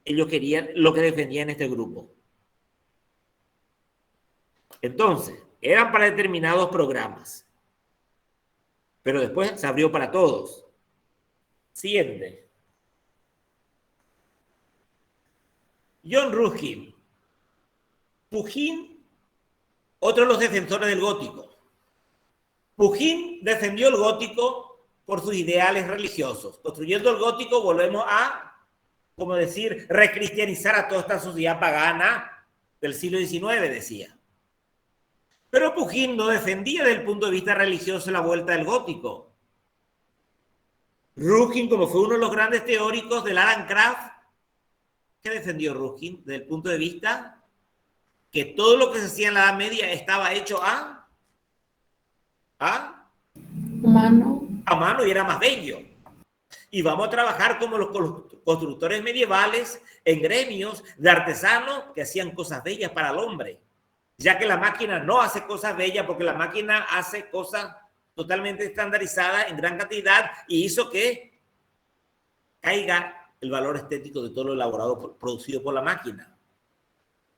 ellos querían, lo que defendían este grupo. Entonces, eran para determinados programas, pero después se abrió para todos. Siguiente. John Ruskin. Pugin, otro de los defensores del gótico. Pugin defendió el gótico por sus ideales religiosos. Construyendo el gótico volvemos a, como decir, recristianizar a toda esta sociedad pagana del siglo XIX, decía. Pero Pugin no defendía desde el punto de vista religioso la vuelta del gótico. Ruskin, como fue uno de los grandes teóricos del Alan Craft, ¿qué defendió Ruskin desde el punto de vista que todo lo que se hacía en la Edad Media estaba hecho a mano y era más bello? Y vamos a trabajar como los constructores medievales en gremios de artesanos que hacían cosas bellas para el hombre, ya que la máquina no hace cosas bellas porque la máquina hace cosas totalmente estandarizadas en gran cantidad y hizo que caiga el valor estético de todo lo elaborado, producido por la máquina.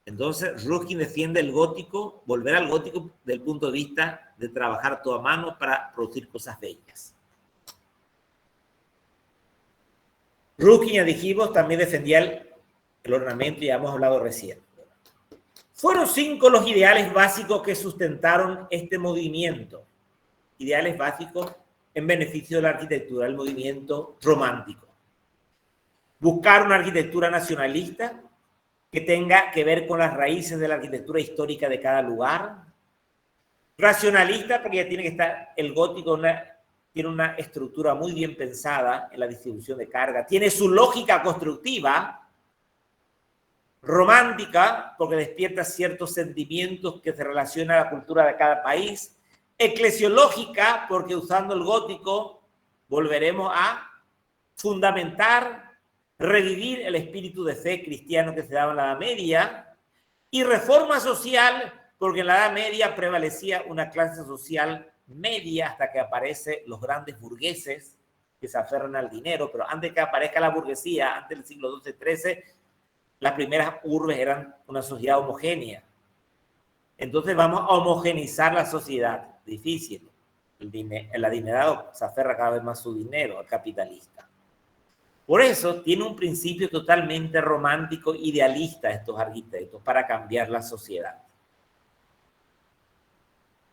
Entonces, Ruskin defiende el gótico, volver al gótico desde el punto de vista de trabajar todo a mano para producir cosas bellas. Ruskin, ya dijimos, también defendía el ornamento, ya hemos hablado recién. Fueron 5 los ideales básicos que sustentaron este movimiento. Ideales básicos en beneficio de la arquitectura, el movimiento romántico. Buscar una arquitectura nacionalista que tenga que ver con las raíces de la arquitectura histórica de cada lugar. Racionalista, porque ya tiene que estar el gótico, tiene una estructura muy bien pensada en la distribución de carga, tiene su lógica constructiva. Romántica, porque despierta ciertos sentimientos que se relacionan a la cultura de cada país. Eclesiológica, porque usando el gótico volveremos a fundamentar, revivir el espíritu de fe cristiano que se daba en la Edad Media. Y reforma social, porque en la Edad Media prevalecía una clase social media hasta que aparecen los grandes burgueses que se aferran al dinero, pero antes que aparezca la burguesía, antes del siglo XII-XIII, las primeras urbes eran una sociedad homogénea. Entonces vamos a homogeneizar la sociedad. Difícil. El adinerado se aferra cada vez más a su dinero, al capitalista. Por eso tiene un principio totalmente romántico, idealista estos arquitectos para cambiar la sociedad.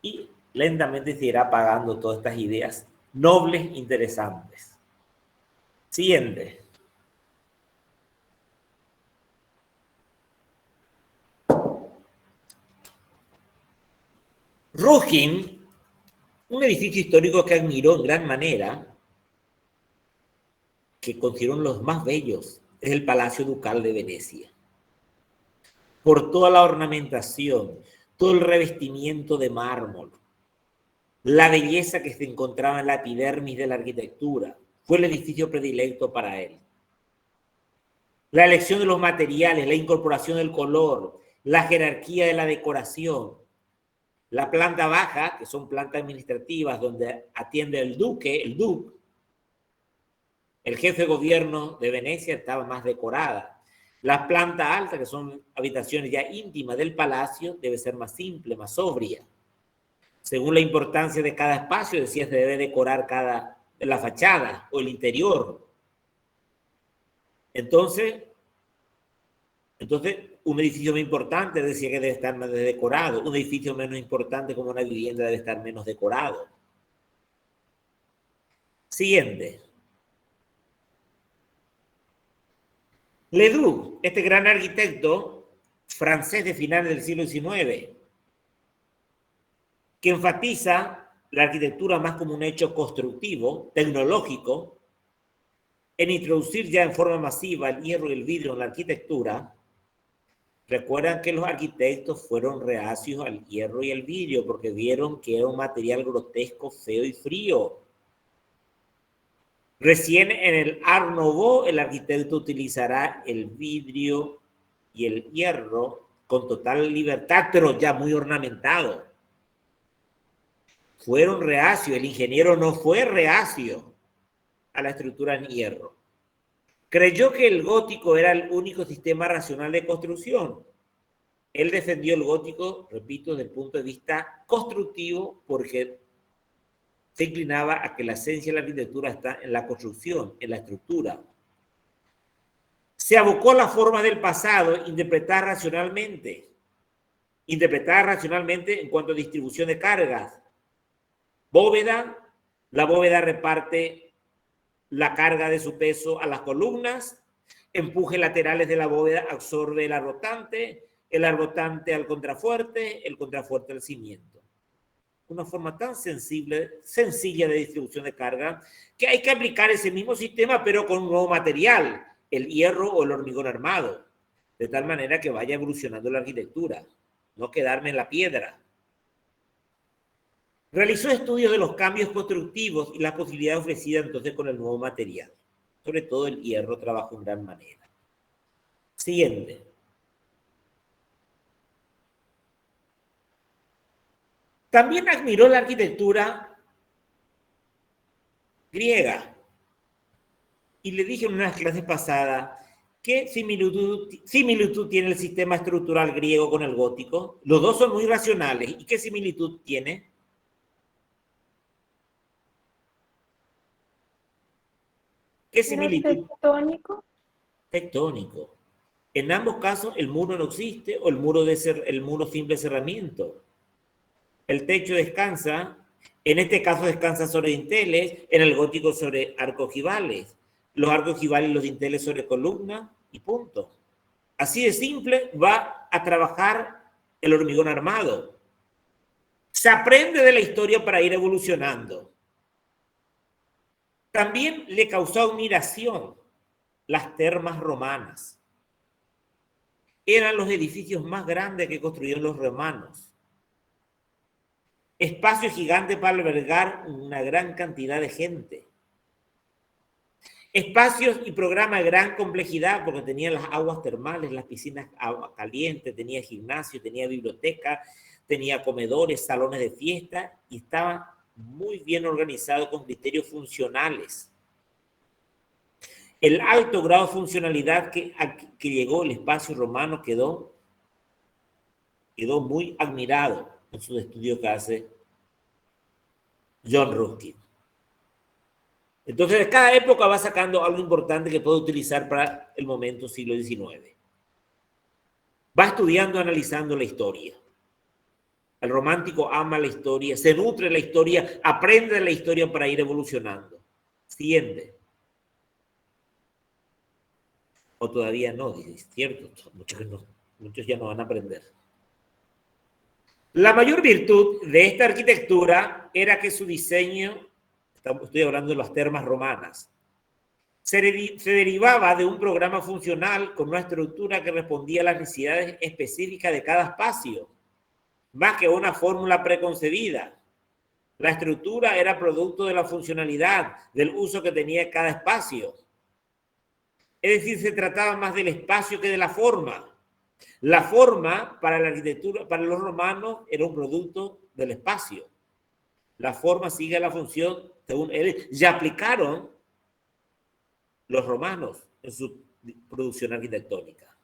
Y lentamente se irá apagando todas estas ideas nobles, interesantes. Siguiente. Ruskin, un edificio histórico que admiró en gran manera, que consideró uno de los más bellos, es el Palacio Ducal de Venecia. Por toda la ornamentación, todo el revestimiento de mármol, la belleza que se encontraba en la epidermis de la arquitectura, fue el edificio predilecto para él. La elección de los materiales, la incorporación del color, la jerarquía de la decoración. La planta baja, que son plantas administrativas donde atiende el duque, el jefe de gobierno de Venecia, estaba más decorada. La planta alta, que son habitaciones ya íntimas del palacio, debe ser más simple, más sobria. Según la importancia de cada espacio, decía, se debe decorar la fachada o el interior. Entonces, un edificio muy importante decía que debe estar más decorado. Un edificio menos importante como una vivienda debe estar menos decorado. Siguiente. Ledoux, este gran arquitecto francés de finales del siglo XIX, que enfatiza la arquitectura más como un hecho constructivo, tecnológico, en introducir ya en forma masiva el hierro y el vidrio en la arquitectura. Recuerdan que los arquitectos fueron reacios al hierro y el vidrio porque vieron que era un material grotesco, feo y frío. Recién en el Art Nouveau el arquitecto utilizará el vidrio y el hierro con total libertad, pero ya muy ornamentado. Fueron reacios, el ingeniero no fue reacio a la estructura en hierro. Creyó que el gótico era el único sistema racional de construcción. Él defendió el gótico, repito, desde el punto de vista constructivo, porque se inclinaba a que la esencia de la arquitectura está en la construcción, en la estructura. Se abocó a la forma del pasado, interpretada racionalmente en cuanto a distribución de cargas. Bóveda, la bóveda reparte la carga de su peso a las columnas, empuje laterales de la bóveda absorbe el arrotante al contrafuerte, el contrafuerte al cimiento. Una forma tan sencilla de distribución de carga, que hay que aplicar ese mismo sistema, pero con un nuevo material, el hierro o el hormigón armado, de tal manera que vaya evolucionando la arquitectura, no quedarme en la piedra. Realizó estudios de los cambios constructivos y las posibilidades ofrecidas entonces con el nuevo material. Sobre todo el hierro trabajó en gran manera. Siguiente. También admiró la arquitectura griega. Y le dije en unas clases pasadas, ¿qué similitud tiene el sistema estructural griego con el gótico? Los dos son muy racionales. ¿Y qué similitud tiene? ¿Qué similitud? Tectónico. Tectónico. En ambos casos el muro no existe o el muro simple cerramiento. El techo descansa, en este caso descansa sobre dinteles, en el gótico sobre arcos ojivales. Los arcos ojivales y los dinteles sobre columna y punto. Así de simple va a trabajar el hormigón armado. Se aprende de la historia para ir evolucionando. También le causó admiración las termas romanas. Eran los edificios más grandes que construyeron los romanos. Espacio gigante para albergar una gran cantidad de gente. Espacios y programas de gran complejidad, porque tenía las aguas termales, las piscinas agua caliente, tenía gimnasio, tenía biblioteca, tenía comedores, salones de fiesta, y estaba muy bien organizado con criterios funcionales. El alto grado de funcionalidad que llegó el espacio romano quedó muy admirado en su estudio que hace John Ruskin. Entonces, cada época va sacando algo importante que puede utilizar para el momento siglo XIX. Va estudiando, analizando la historia. El romántico ama la historia, se nutre de la historia, aprende de la historia para ir evolucionando. Siguiente. O todavía no, es cierto, muchos ya no van a aprender. La mayor virtud de esta arquitectura era que su diseño, estoy hablando de las termas romanas, se derivaba de un programa funcional con una estructura que respondía a las necesidades específicas de cada espacio, más que una fórmula preconcebida. La estructura era producto de la funcionalidad, del uso que tenía cada espacio. Es decir, se trataba más del espacio que de la forma. La forma para la arquitectura, para los romanos, era un producto del espacio. La forma sigue la función según él. Ya aplicaron los romanos en su producción arquitectónica.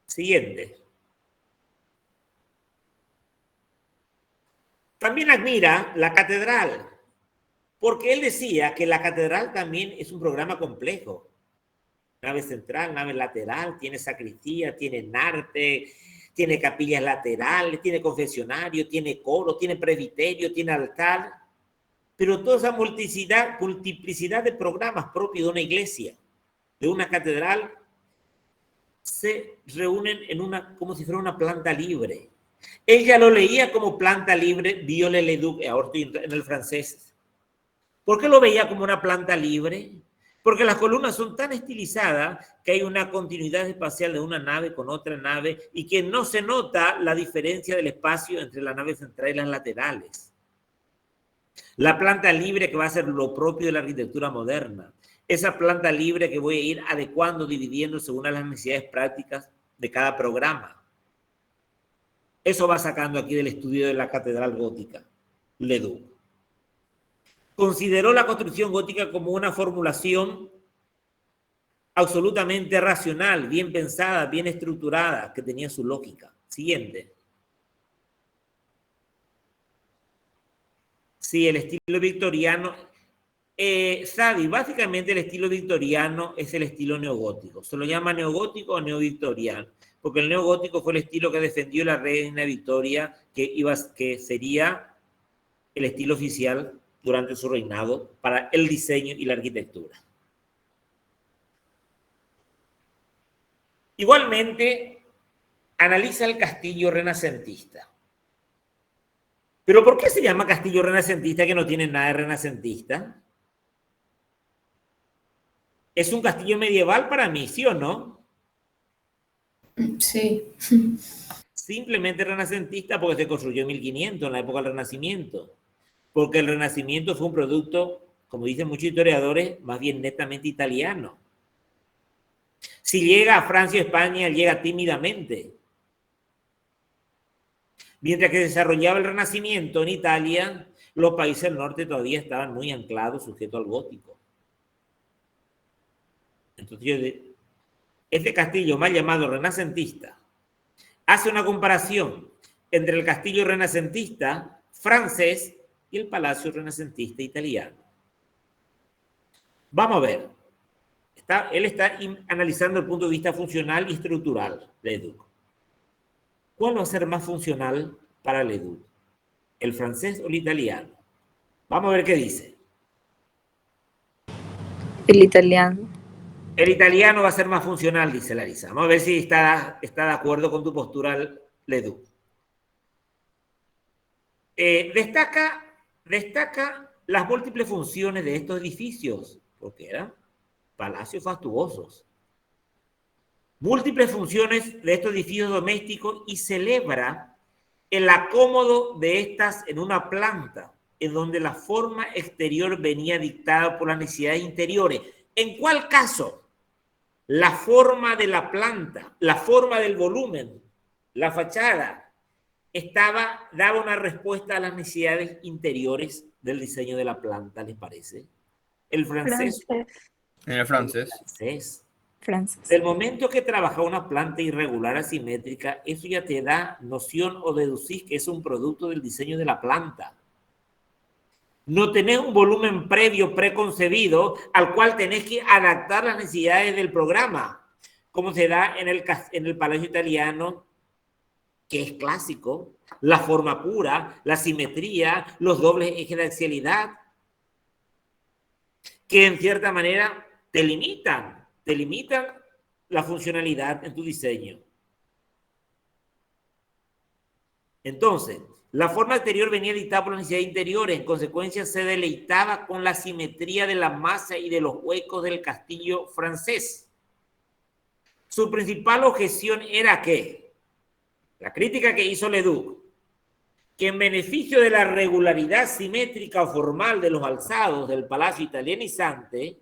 Siguiente. También admira la catedral, porque él decía que la catedral también es un programa complejo. Nave central, nave lateral, tiene sacristía, tiene narte, tiene capillas laterales, tiene confesionario, tiene coro, tiene presbiterio, tiene altar. Pero toda esa multiplicidad de programas propios de una iglesia, de una catedral, se reúnen como si fuera una planta libre. Ella lo leía como planta libre, Viollet-le-Duc, ahora estoy en el francés. ¿Por qué lo veía como una planta libre? Porque las columnas son tan estilizadas que hay una continuidad espacial de una nave con otra nave y que no se nota la diferencia del espacio entre la nave central y las laterales. La planta libre que va a ser lo propio de la arquitectura moderna. Esa planta libre que voy a ir adecuando, dividiendo según las necesidades prácticas de cada programa. Eso va sacando aquí del estudio de la catedral gótica, Le-Duc. Consideró la construcción gótica como una formulación absolutamente racional, bien pensada, bien estructurada, que tenía su lógica. Siguiente. Sí, el estilo victoriano. Sabi, básicamente el estilo victoriano es el estilo neogótico. Se lo llama neogótico o neovictoriano, porque el neogótico fue el estilo que defendió la reina Victoria, que sería el estilo oficial durante su reinado para el diseño y la arquitectura. Igualmente, analiza el castillo renacentista. ¿Pero por qué se llama castillo renacentista que no tiene nada de renacentista? Es un castillo medieval para mí, ¿sí o no? Sí. Simplemente renacentista porque se construyó en 1500, en la época del Renacimiento. Porque el Renacimiento fue un producto, como dicen muchos historiadores, más bien netamente italiano. Si llega a Francia o España, llega tímidamente. Mientras que se desarrollaba el Renacimiento en Italia, los países del norte todavía estaban muy anclados, sujetos al gótico. Entonces, este castillo mal llamado renacentista hace una comparación entre el castillo renacentista francés y el palacio renacentista italiano. Vamos a ver. Él está analizando el punto de vista funcional y estructural de Leduc. ¿Cuál va a ser más funcional para Leduc? ¿El francés o el italiano? Vamos a ver qué dice. El italiano. El italiano va a ser más funcional, dice Larisa. Vamos a ver si está de acuerdo con tu postura, Leduc. Destaca las múltiples funciones de estos edificios, porque eran palacios fastuosos. Múltiples funciones de estos edificios domésticos y celebra el acomodo de estas en una planta, en donde la forma exterior venía dictada por las necesidades interiores. ¿En cuál caso? La forma de la planta, la forma del volumen, la fachada, daba una respuesta a las necesidades interiores del diseño de la planta, ¿les parece? El francés. En el francés. Francés. Del momento que trabaja una planta irregular asimétrica, eso ya te da noción o deducís que es un producto del diseño de la planta. No tenés un volumen previo preconcebido al cual tenés que adaptar las necesidades del programa, como se da en el Palacio Italiano, que es clásico, la forma pura, la simetría, los dobles ejes de axialidad, que en cierta manera te limitan la funcionalidad en tu diseño. Entonces, la forma exterior venía dictada por las necesidades interiores, en consecuencia se deleitaba con la simetría de la masa y de los huecos del castillo francés. Su principal objeción era que, la crítica que hizo Leduc, que en beneficio de la regularidad simétrica o formal de los alzados del palacio italianizante,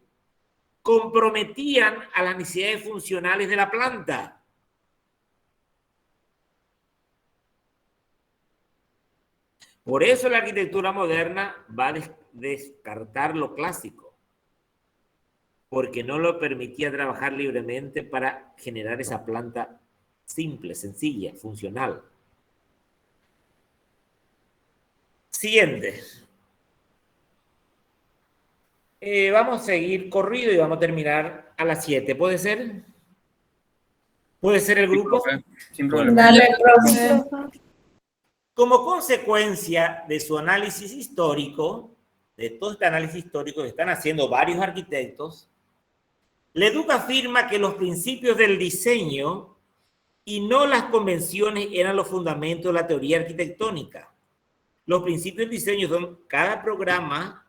comprometían a las necesidades funcionales de la planta. Por eso la arquitectura moderna va a descartar lo clásico, porque no lo permitía trabajar libremente para generar esa planta simple, sencilla, funcional. Siguiente. Vamos a seguir corrido y vamos a terminar a las 7. ¿Puede ser? ¿Puede ser el grupo? Sin problema. Dale, profe. Como consecuencia de su análisis histórico, de todo este análisis histórico que están haciendo varios arquitectos, Leduc afirma que los principios del diseño y no las convenciones eran los fundamentos de la teoría arquitectónica. Los principios del diseño son cada programa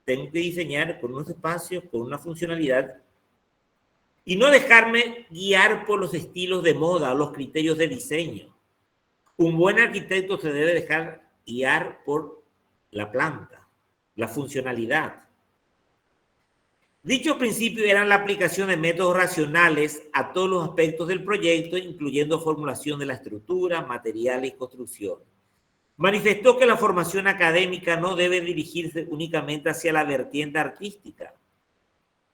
tengo que diseñar con unos espacios, con una funcionalidad, y no dejarme guiar por los estilos de moda o los criterios de diseño. Un buen arquitecto se debe dejar guiar por la planta, la funcionalidad. Dichos principios eran la aplicación de métodos racionales a todos los aspectos del proyecto, incluyendo formulación de la estructura, materiales y construcción. Manifestó que la formación académica no debe dirigirse únicamente hacia la vertiente artística.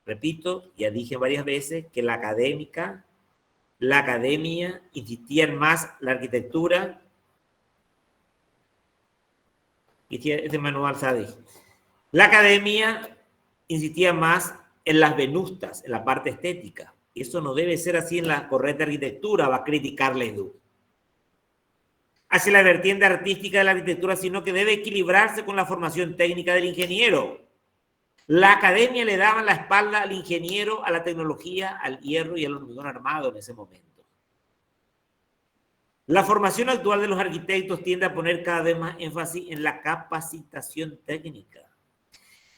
Repito, ya dije varias veces que la academia insistía en más la arquitectura. Este manual sabe. La academia insistía más en las venustas, en la parte estética. Eso no debe ser así en la correcta arquitectura, va a criticar Ledoux. Hacia la vertiente artística de la arquitectura, sino que debe equilibrarse con la formación técnica del ingeniero. La academia le daba la espalda al ingeniero, a la tecnología, al hierro y al hormigón armado en ese momento. La formación actual de los arquitectos tiende a poner cada vez más énfasis en la capacitación técnica.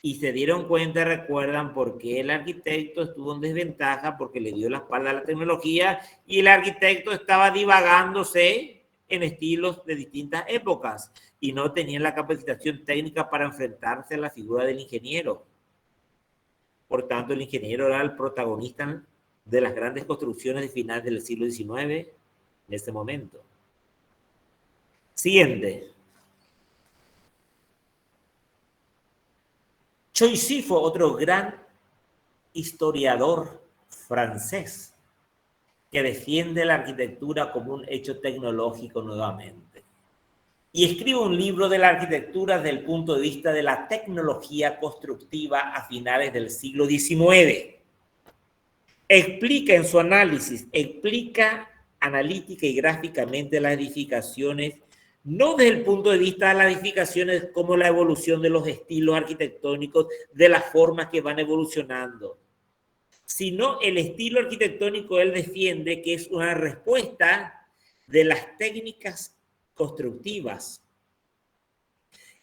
Y se dieron cuenta, recuerdan, por qué el arquitecto estuvo en desventaja, porque le dio la espalda a la tecnología y el arquitecto estaba divagándose en estilos de distintas épocas y no tenía la capacitación técnica para enfrentarse a la figura del ingeniero. Por tanto, el ingeniero era el protagonista de las grandes construcciones de finales del siglo XIX en ese momento. Siguiente. Choisy fue otro gran historiador francés que defiende la arquitectura como un hecho tecnológico nuevamente. Y escribe un libro de la arquitectura desde el punto de vista de la tecnología constructiva a finales del siglo XIX. Explica en su análisis, explica analítica y gráficamente las edificaciones, no desde el punto de vista de las edificaciones como la evolución de los estilos arquitectónicos, de las formas que van evolucionando, sino el estilo arquitectónico él defiende que es una respuesta de las técnicas constructivas.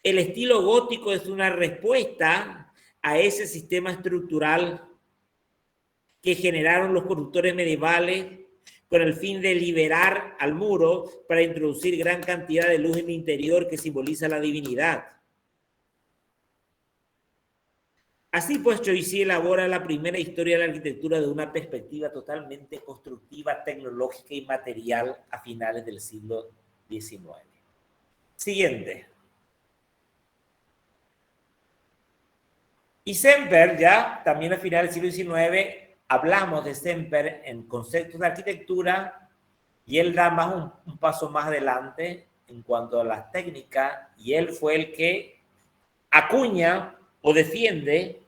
El estilo gótico es una respuesta a ese sistema estructural que generaron los constructores medievales con el fin de liberar al muro para introducir gran cantidad de luz en el interior que simboliza la divinidad. Así pues, Choisy elabora la primera historia de la arquitectura de una perspectiva totalmente constructiva, tecnológica y material a finales del siglo XIX. Siguiente. Y Semper, ya también a finales del siglo XIX, hablamos de Semper en conceptos de arquitectura y él da un paso más adelante en cuanto a las técnicas y él fue el que acuña o defiende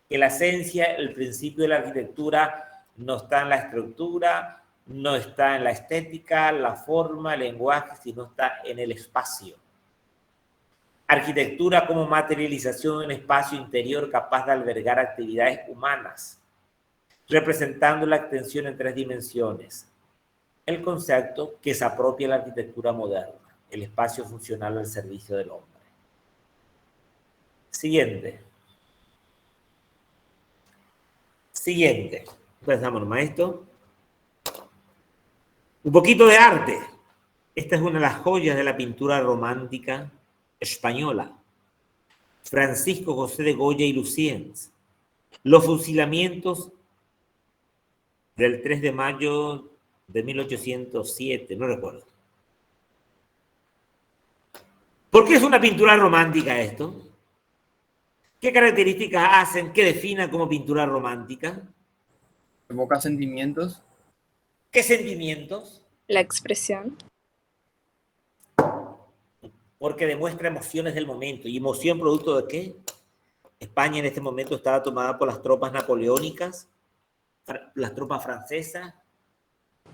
que la esencia, el principio de la arquitectura no está en la estructura, no está en la estética, la forma, el lenguaje, sino está en el espacio. Arquitectura como materialización de un espacio interior capaz de albergar actividades humanas, representando la extensión en 3 dimensiones. El concepto que se apropia de la arquitectura moderna, el espacio funcional al servicio del hombre. Siguiente. Empezamos, maestro. Un poquito de arte. Esta es una de las joyas de la pintura romántica española. Francisco José de Goya y Luciens. Los fusilamientos del 3 de mayo de 1807, no recuerdo. ¿Por qué es una pintura romántica esto? ¿Qué características hacen que defina como pintura romántica? Evoca sentimientos. ¿Qué sentimientos? La expresión. Porque demuestra emociones del momento. ¿Y emoción producto de qué? España en este momento estaba tomada por las tropas napoleónicas, las tropas francesas,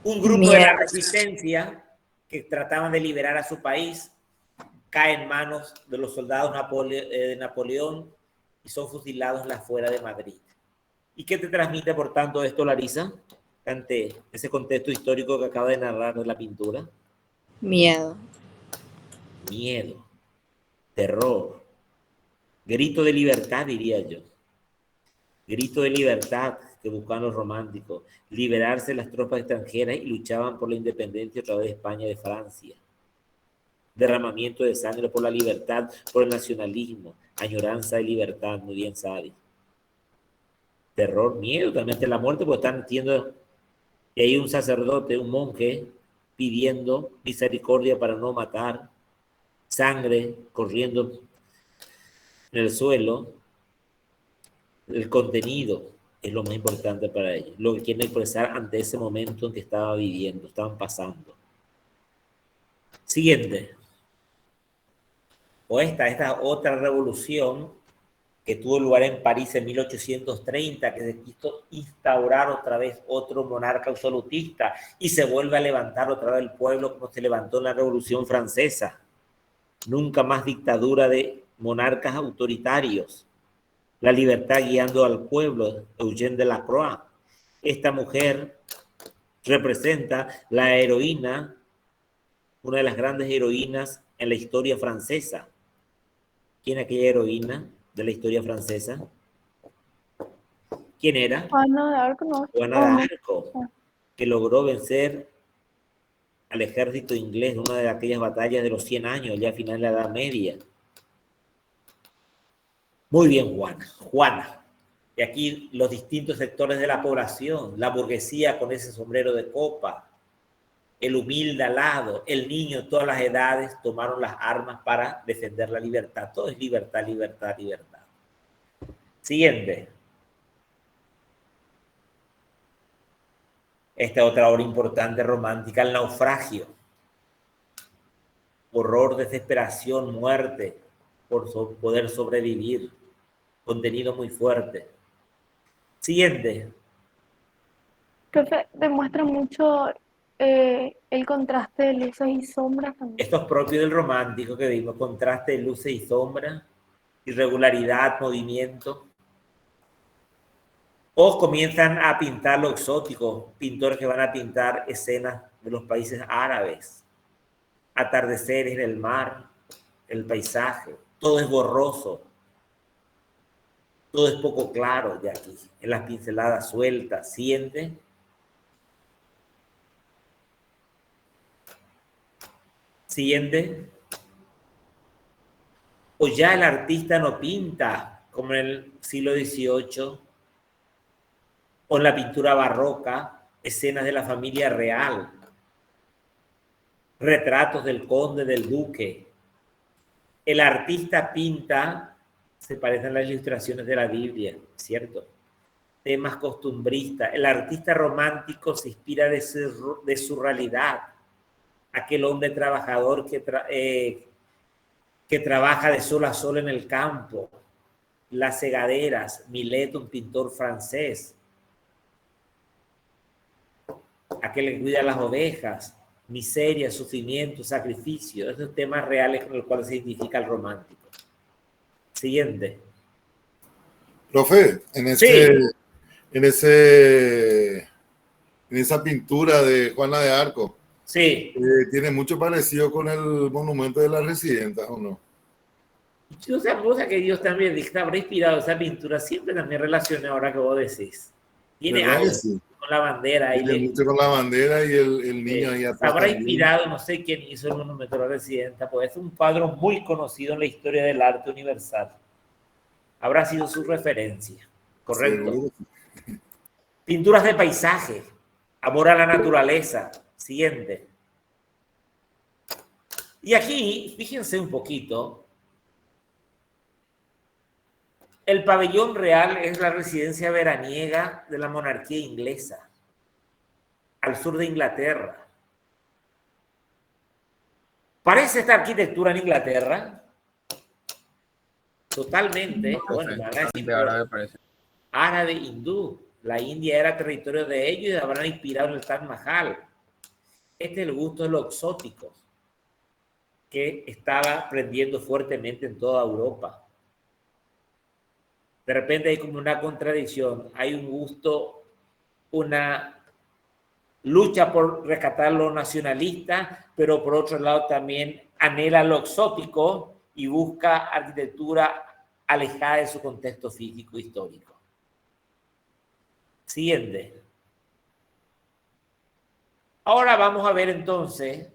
un grupo de la resistencia que trataban de liberar a su país, cae en manos de los soldados de Napoleón y son fusilados en la afuera de Madrid. ¿Y qué te transmite, por tanto, esto, Larisa, ante ese contexto histórico que acaba de narrar de la pintura? Miedo. Miedo, terror, grito de libertad, diría yo. Grito de libertad que buscaban los románticos, liberarse de las tropas extranjeras y luchaban por la independencia otra vez de España y de Francia. Derramamiento de sangre por la libertad, por el nacionalismo, añoranza de libertad, muy bien, Sari. Terror, miedo también de la muerte, porque están entiendo que hay un sacerdote, un monje, pidiendo misericordia para no matar, sangre corriendo en el suelo. El contenido es lo más importante para ellos, lo que quieren expresar ante ese momento en que estaban viviendo, estaban pasando. Siguiente. O esta otra revolución que tuvo lugar en París en 1830, que se quiso instaurar otra vez otro monarca absolutista y se vuelve a levantar otra vez el pueblo como se levantó en la Revolución Francesa. Nunca más dictadura de monarcas autoritarios. La libertad guiando al pueblo, Eugène Delacroix. Esta mujer representa la heroína, una de las grandes heroínas en la historia francesa. ¿Quién es aquella heroína de la historia francesa? ¿Quién era? Juana de Arco, no. Juana de Arco, que logró vencer al ejército inglés en una de aquellas batallas de los 100 años, ya a final de la Edad Media. Muy bien, Juana. Y aquí los distintos sectores de la población, la burguesía con ese sombrero de copa, el humilde alado, el niño, todas las edades tomaron las armas para defender la libertad. Todo es libertad, libertad, libertad. Siguiente. Esta otra obra importante romántica, El naufragio. Horror, desesperación, muerte por poder sobrevivir. Contenido muy fuerte. Siguiente. Profe, demuestra mucho el contraste de luces y sombras también. Esto es propio del romántico que vimos, contraste de luces y sombras, irregularidad, movimiento. O comienzan a pintar lo exótico, pintores que van a pintar escenas de los países árabes, atardeceres en el mar, el paisaje, todo es borroso, todo es poco claro ya aquí, en las pinceladas sueltas, siente. Siguiente. O ya el artista no pinta, como en el siglo XVIII, o en la pintura barroca, escenas de la familia real, retratos del conde, del duque. El artista pinta, se parecen a las ilustraciones de la Biblia, ¿cierto? Temas costumbristas. El artista romántico se inspira de su realidad. Aquel hombre trabajador que trabaja de sol a sol en el campo. Las segaderas, Millet, un pintor francés. Aquel que cuida las ovejas, miseria, sufrimiento, sacrificio. Esos temas reales con los cuales se identifica el romántico. Siguiente. Profe, en esa pintura de Juana de Arco, sí, tiene mucho parecido con el monumento de las Residentas, ¿o no? O sea, cosa que Dios también habrá inspirado esa pintura, siempre también relaciona ahora que vos decís. Tiene algo sí, con la bandera. Tiene mucho con la bandera y el niño ahí atrás. Habrá inspirado, no sé quién hizo el monumento de la Residenta, pues es un cuadro muy conocido en la historia del arte universal. Habrá sido su referencia, ¿correcto? Sí. Pinturas de paisaje, amor a la naturaleza. Siguiente. Y aquí, fíjense un poquito, el pabellón real es la residencia veraniega de la monarquía inglesa, al sur de Inglaterra. ¿Parece esta arquitectura en Inglaterra? Totalmente. No, bueno, árabe parece. Árabe, hindú. La India era territorio de ellos y habrán inspirado en el Taj Mahal. Este es el gusto de lo exótico que estaba prendiendo fuertemente en toda Europa. De repente hay como una contradicción. Hay un gusto, una lucha por rescatar lo nacionalista, pero por otro lado también anhela lo exótico y busca arquitectura alejada de su contexto físico histórico. Siguiente. Ahora vamos a ver entonces,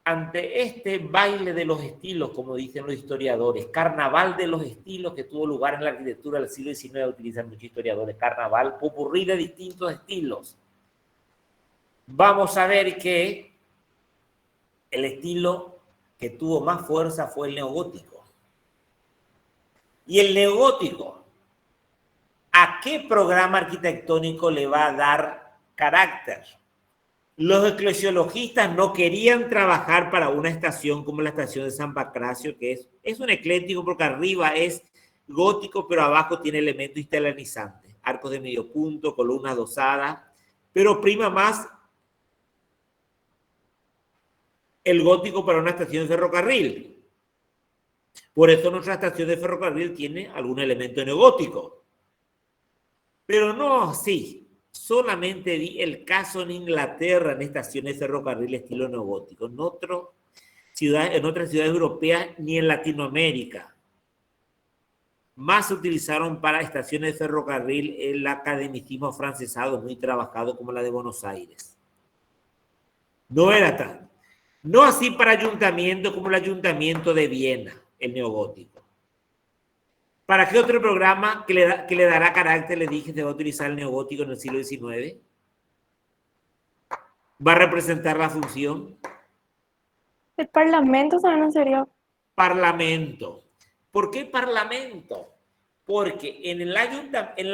ante este baile de los estilos, como dicen los historiadores, carnaval de los estilos que tuvo lugar en la arquitectura del siglo XIX, utilizan muchos historiadores, carnaval, popurrí de distintos estilos. Vamos a ver que el estilo que tuvo más fuerza fue el neogótico. Y el neogótico qué programa arquitectónico le va a dar carácter? Los eclesiologistas no querían trabajar para una estación como la estación de San Pancracio, que es un ecléctico porque arriba es gótico, pero abajo tiene elementos estelanizantes, arcos de medio punto, columnas dosadas, pero prima más el gótico para una estación de ferrocarril. Por eso nuestra estación de ferrocarril tiene algún elemento neogótico. Pero no así. Solamente vi el caso en Inglaterra en estaciones de ferrocarril estilo neogótico. En otras ciudades europeas ni en Latinoamérica. Más se utilizaron para estaciones de ferrocarril el academicismo afrancesado muy trabajado como la de Buenos Aires. No era tan. No así para ayuntamientos como el ayuntamiento de Viena, el neogótico. ¿Para qué otro programa que le dará carácter, le dije, se va a utilizar el neogótico en el siglo XIX? ¿Va a representar la función? El parlamento también no sería. Parlamento. ¿Por qué parlamento? Porque en el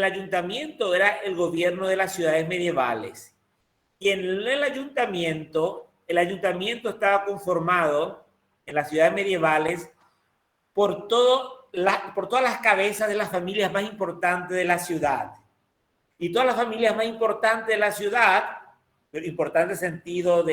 ayuntamiento era el gobierno de las ciudades medievales. Y en el ayuntamiento estaba conformado en las ciudades medievales por todas las cabezas de las familias más importantes de la ciudad. Y todas las familias más importantes de la ciudad, pero importante sentido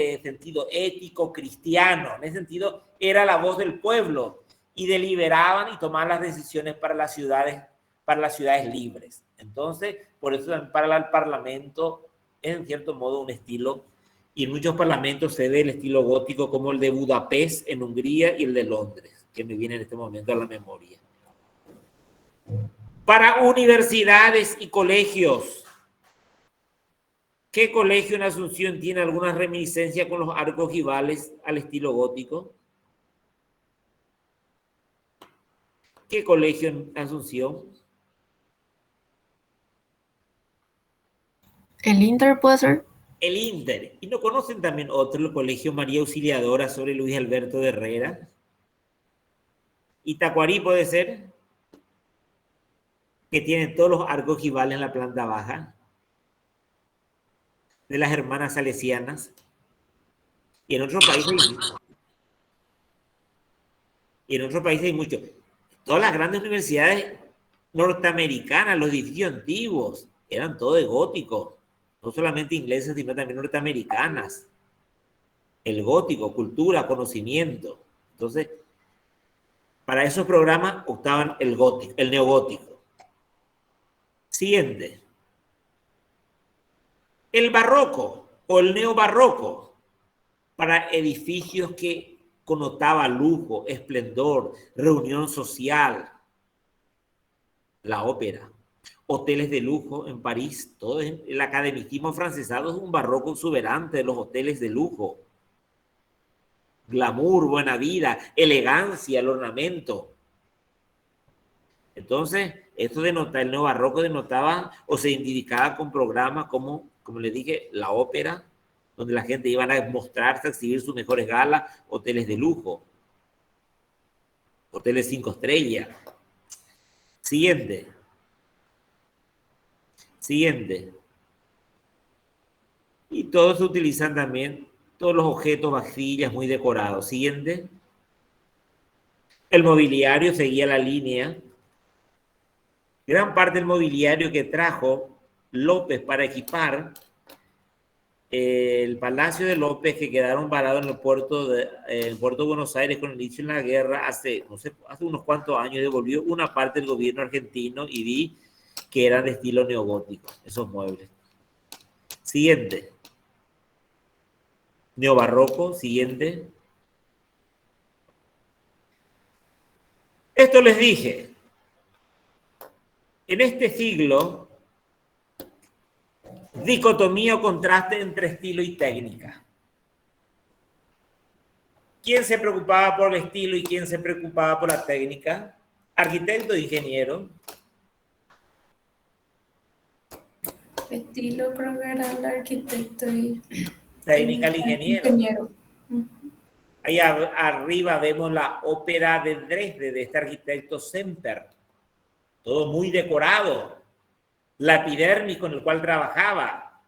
ético, cristiano, en ese sentido, era la voz del pueblo y deliberaban y tomaban las decisiones para las ciudades libres. Entonces, por eso para el parlamento es en cierto modo un estilo, y en muchos parlamentos se ve el estilo gótico como el de Budapest en Hungría y el de Londres, que me viene en este momento a la memoria. Para universidades y colegios, ¿qué colegio en Asunción tiene alguna reminiscencia con los arcos ojivales al estilo gótico? ¿Qué colegio en Asunción? ¿El Inter puede ser? El Inter. ¿Y no conocen también otro, el Colegio María Auxiliadora sobre Luis Alberto de Herrera? ¿Y Tacuarí puede ser? Que tienen todos los arcos ojivales en la planta baja. De las hermanas salesianas. Y en otros países hay mucho. Todas las grandes universidades norteamericanas, los edificios antiguos, eran todos de gótico. No solamente inglesas, sino también norteamericanas. El gótico, cultura, conocimiento. Entonces, para esos programas optaban el neogótico. Siguiente. El barroco o el neobarroco para edificios que connotaba lujo, esplendor, reunión social. La ópera. Hoteles de lujo en París, todo el academicismo francesado es un barroco exuberante de los hoteles de lujo. Glamour, buena vida, elegancia, el ornamento. Entonces, esto denota, el neobarroco denotaba o se identificaba con programas como les dije, la ópera, donde la gente iba a mostrarse, a exhibir sus mejores galas, hoteles de lujo, hoteles 5 estrellas. Siguiente. Y todos se utilizan también, todos los objetos, vajillas muy decorados. Siguiente. El mobiliario seguía la línea. Gran parte del mobiliario que trajo López para equipar el Palacio de López, que quedaron varados en el puerto de Buenos Aires con el inicio de la guerra hace unos cuantos años, devolvió una parte del gobierno argentino y vi que eran de estilo neogótico, esos muebles. Siguiente. Neobarroco, siguiente. Esto les dije. En este siglo, dicotomía o contraste entre estilo y técnica. ¿Quién se preocupaba por el estilo y quién se preocupaba por la técnica? Arquitecto e ingeniero. Estilo creo que era el arquitecto y técnica el ingeniero. Ahí arriba vemos la ópera de Dresde de este arquitecto Semper. Todo muy decorado. la epidermis con el cual trabajaba.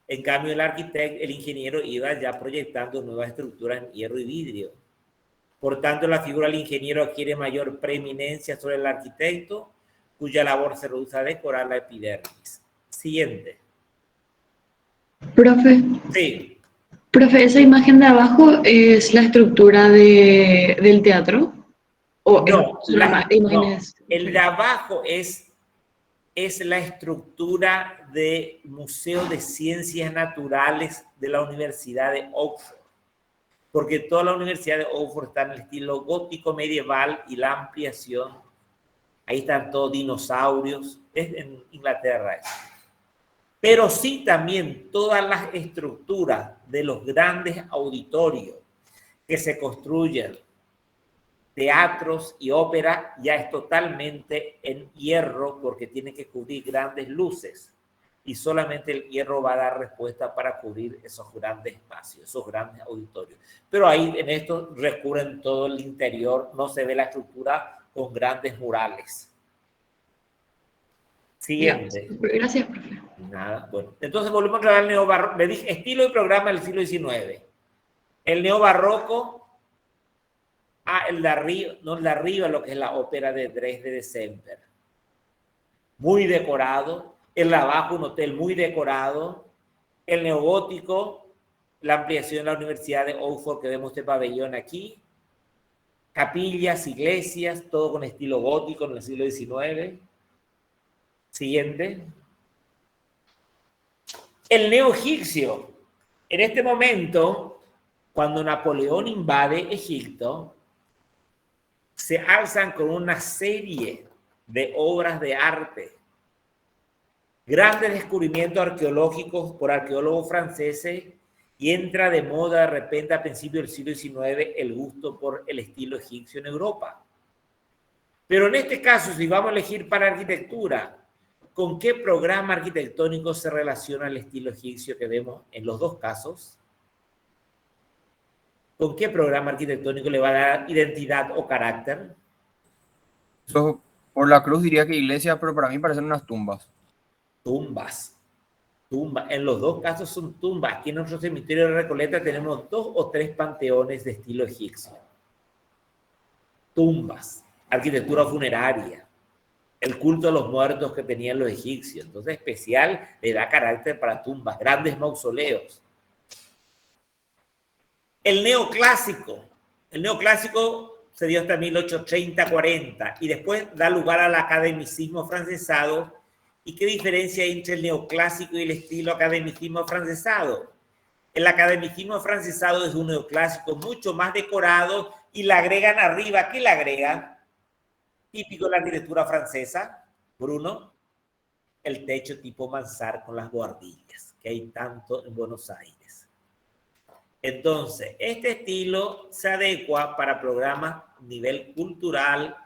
En cambio, el ingeniero iba ya proyectando nuevas estructuras en hierro y vidrio. Por tanto, la figura del ingeniero adquiere mayor preeminencia sobre el arquitecto, cuya labor se reduce a decorar la epidermis. Siguiente. Profe, Sí. profe, esa imagen de abajo es la estructura del teatro. ¿O No, imágenes? el de abajo es la estructura del Museo de Ciencias Naturales de la Universidad de Oxford. Porque toda la Universidad de Oxford está en el estilo gótico medieval y la ampliación. Ahí están todos dinosaurios. Es en Inglaterra eso. Pero sí también todas las estructuras de los grandes auditorios que se construyen, teatros y ópera, ya es totalmente en hierro porque tiene que cubrir grandes luces y solamente el hierro va a dar respuesta para cubrir esos grandes espacios, esos grandes auditorios. Pero ahí en esto recubren todo el interior, no se ve la estructura con grandes murales. Siguiente. Gracias, profe. Nada, bueno. Entonces volvemos a ver el neobarroco. Le dije estilo y programa del siglo XIX. El neobarroco, el de arriba, no el de arriba, lo que es la ópera de Dresde de Semper. Muy decorado. El de abajo, un hotel muy decorado. El neogótico, la ampliación de la Universidad de Oxford, que vemos este pabellón aquí. Capillas, iglesias, todo con estilo gótico en el siglo XIX. Siguiente. El neo-egipcio. En este momento, cuando Napoleón invade Egipto, se alzan con una serie de obras de arte. Grandes descubrimientos arqueológicos por arqueólogos franceses y entra de moda de repente a principios del siglo XIX el gusto por el estilo egipcio en Europa. Pero en este caso, si vamos a elegir para arquitectura, ¿con qué programa arquitectónico se relaciona el estilo egipcio que vemos en los dos casos? ¿Con qué programa arquitectónico le va a dar identidad o carácter? Por la cruz diría que iglesia, pero para mí parecen unas tumbas. Tumbas. En los dos casos son tumbas. Aquí en nuestro cementerio de Recoleta tenemos 2 o 3 panteones de estilo egipcio. Tumbas. Arquitectura funeraria. El culto a los muertos que tenían los egipcios. Entonces, especial le da carácter para tumbas, grandes mausoleos. El neoclásico. El neoclásico se dio hasta 1830-40 y después da lugar al academicismo afrancesado. ¿Y qué diferencia hay entre el neoclásico y el estilo academicismo afrancesado? El academicismo afrancesado es un neoclásico mucho más decorado y le agregan arriba. ¿Qué le agregan? Típico de la arquitectura francesa, Bruno, el techo tipo mansard con las buhardillas, que hay tanto en Buenos Aires. Entonces, este estilo se adecua para programas a nivel cultural,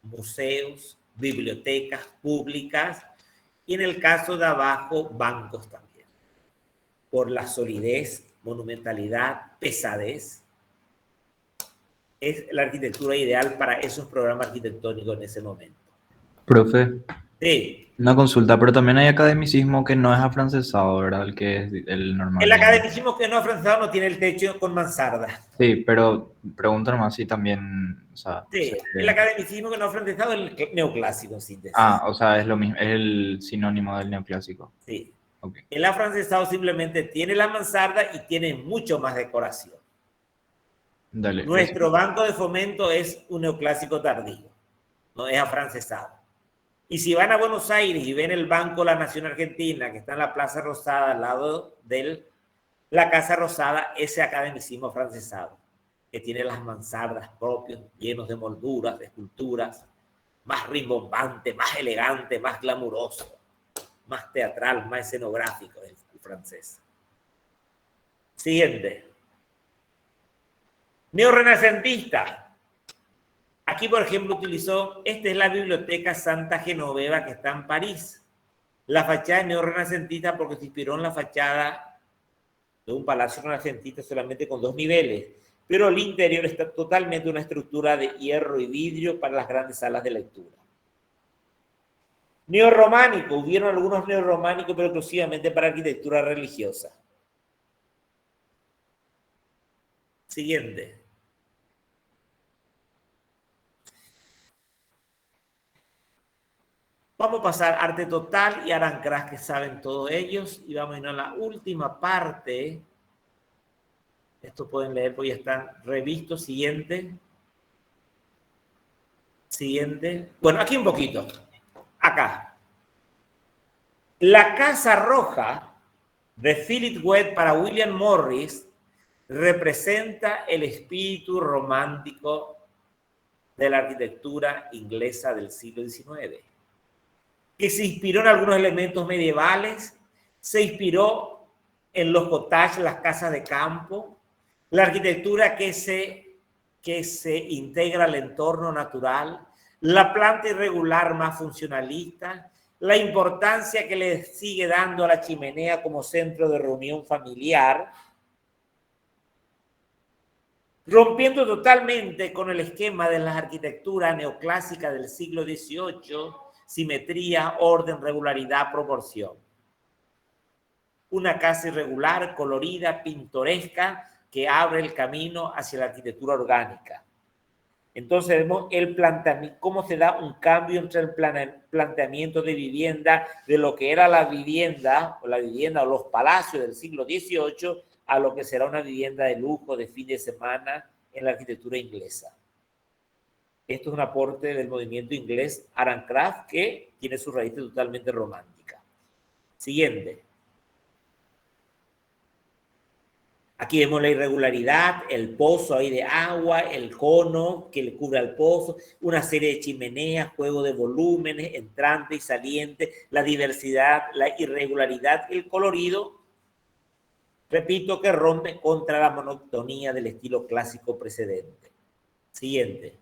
museos, bibliotecas públicas y en el caso de abajo, bancos también. Por la solidez, monumentalidad, pesadez. Es la arquitectura ideal para esos programas arquitectónicos en ese momento. Profe, Sí. una consulta, pero también hay academicismo que no es afrancesado, ¿verdad? El que es el normal. El academicismo que no es afrancesado no tiene el techo con mansarda. Sí, pero pregunto nomás si también, o sea... Sí, el academicismo que no es afrancesado es el neoclásico, en síntesis. Ah, o sea, es lo mismo, es el sinónimo del neoclásico. Sí. Okay. El afrancesado simplemente tiene la mansarda y tiene mucho más decoración. Dale, Nuestro banco de fomento es un neoclásico tardío, no es afrancesado. Y si van a Buenos Aires y ven el Banco de la Nación Argentina, que está en la Plaza Rosada, al lado de la Casa Rosada, ese academicismo afrancesado, que tiene las mansardas propias, llenos de molduras, de esculturas, más rimbombante, más elegante, más glamuroso, más teatral, más escenográfico, el francés. Siguiente. Neorrenacentista. Aquí, por ejemplo, utilizó, esta es la Biblioteca Santa Genoveva que está en París. La fachada es neorrenacentista porque se inspiró en la fachada de un palacio renacentista solamente con 2 niveles, pero el interior está totalmente una estructura de hierro y vidrio para las grandes salas de lectura. Neorrománico, hubieron algunos neorrománicos, pero exclusivamente para arquitectura religiosa. Siguiente. Vamos a pasar Arte Total y Arancraz, que saben todos ellos, y vamos a ir a la última parte. Esto pueden leer porque ya están revistos. Siguiente. Siguiente. Bueno, aquí un poquito. Acá. La Casa Roja de Philip Webb para William Morris representa el espíritu romántico de la arquitectura inglesa del siglo XIX, que se inspiró en algunos elementos medievales, se inspiró en los cottages, las casas de campo, la arquitectura que se integra al entorno natural, la planta irregular más funcionalista, la importancia que le sigue dando a la chimenea como centro de reunión familiar, rompiendo totalmente con el esquema de la arquitectura neoclásica del siglo XVIII, simetría, orden, regularidad, proporción. Una casa irregular, colorida, pintoresca, que abre el camino hacia la arquitectura orgánica. Entonces vemos cómo se da un cambio entre el planteamiento de vivienda, de lo que era la vivienda o los palacios del siglo XVIII, a lo que será una vivienda de lujo de fin de semana en la arquitectura inglesa. Esto es un aporte del movimiento inglés Arancraz, que tiene su raíz totalmente romántica. Siguiente. Aquí vemos la irregularidad, el pozo ahí de agua, el cono que le cubre al pozo, una serie de chimeneas, juego de volúmenes, entrante y saliente, la diversidad, la irregularidad, el colorido. Repito, que rompe contra la monotonía del estilo clásico precedente. Siguiente.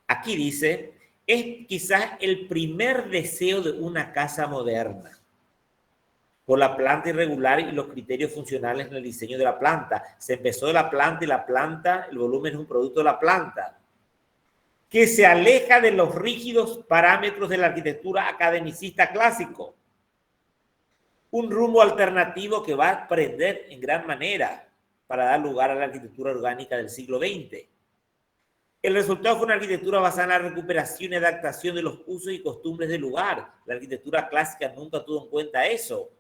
Aquí dice, es quizás el primer deseo de una casa moderna, por la planta irregular y los criterios funcionales en el diseño de la planta. Se empezó de la planta y la planta, el volumen es un producto de la planta, que se aleja de los rígidos parámetros de la arquitectura academicista clásico. Un rumbo alternativo que va a aprender en gran manera para dar lugar a la arquitectura orgánica del siglo XX. El resultado fue una arquitectura basada en la recuperación y adaptación de los usos y costumbres del lugar. La arquitectura clásica nunca tuvo en cuenta eso.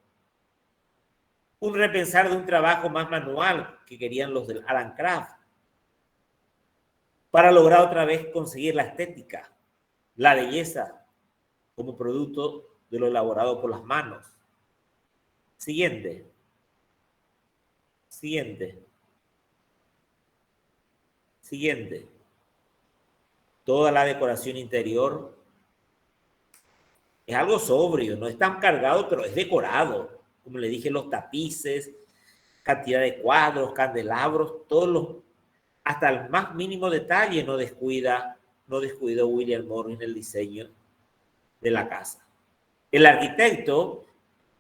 Un repensar de un trabajo más manual que querían los del Arancraz, para lograr otra vez conseguir la estética, la belleza, como producto de lo elaborado por las manos. Siguiente. Siguiente. Siguiente. Toda la decoración interior es algo sobrio, no es tan cargado, pero es decorado. Como le dije, los tapices, cantidad de cuadros, candelabros, hasta el más mínimo detalle no descuidó William Morris en el diseño de la casa. El arquitecto,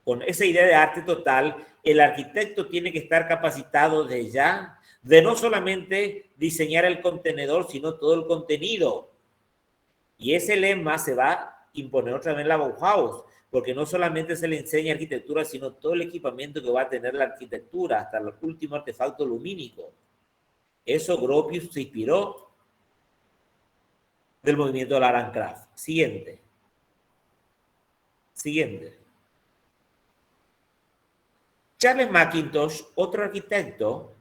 con esa idea de arte total, el arquitecto tiene que estar capacitado desde ya de no solamente diseñar el contenedor, sino todo el contenido. Y ese lema se va a imponer otra vez en la Bauhaus, porque no solamente se le enseña arquitectura, sino todo el equipamiento que va a tener la arquitectura, hasta el último artefacto lumínico. Eso Gropius se inspiró del movimiento de la Arancraz. Siguiente. Siguiente. Charles Mackintosh, otro arquitecto,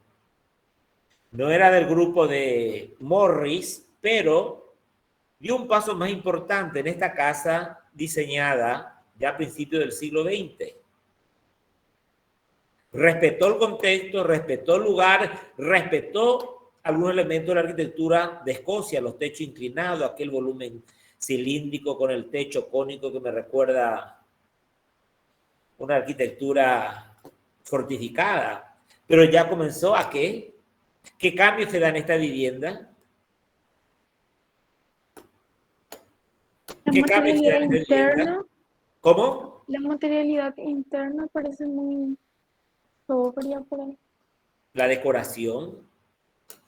no era del grupo de Morris, pero dio un paso más importante en esta casa diseñada ya a principios del siglo XX. Respetó el contexto, respetó el lugar, respetó algunos elementos de la arquitectura de Escocia, los techos inclinados, aquel volumen cilíndrico con el techo cónico que me recuerda una arquitectura fortificada. Pero ya comenzó a ¿qué? ¿Qué cambios se dan en esta vivienda? La ¿Qué cambios se dan en esta vivienda? ¿Cómo? La materialidad interna parece muy sobria por ahí. La decoración,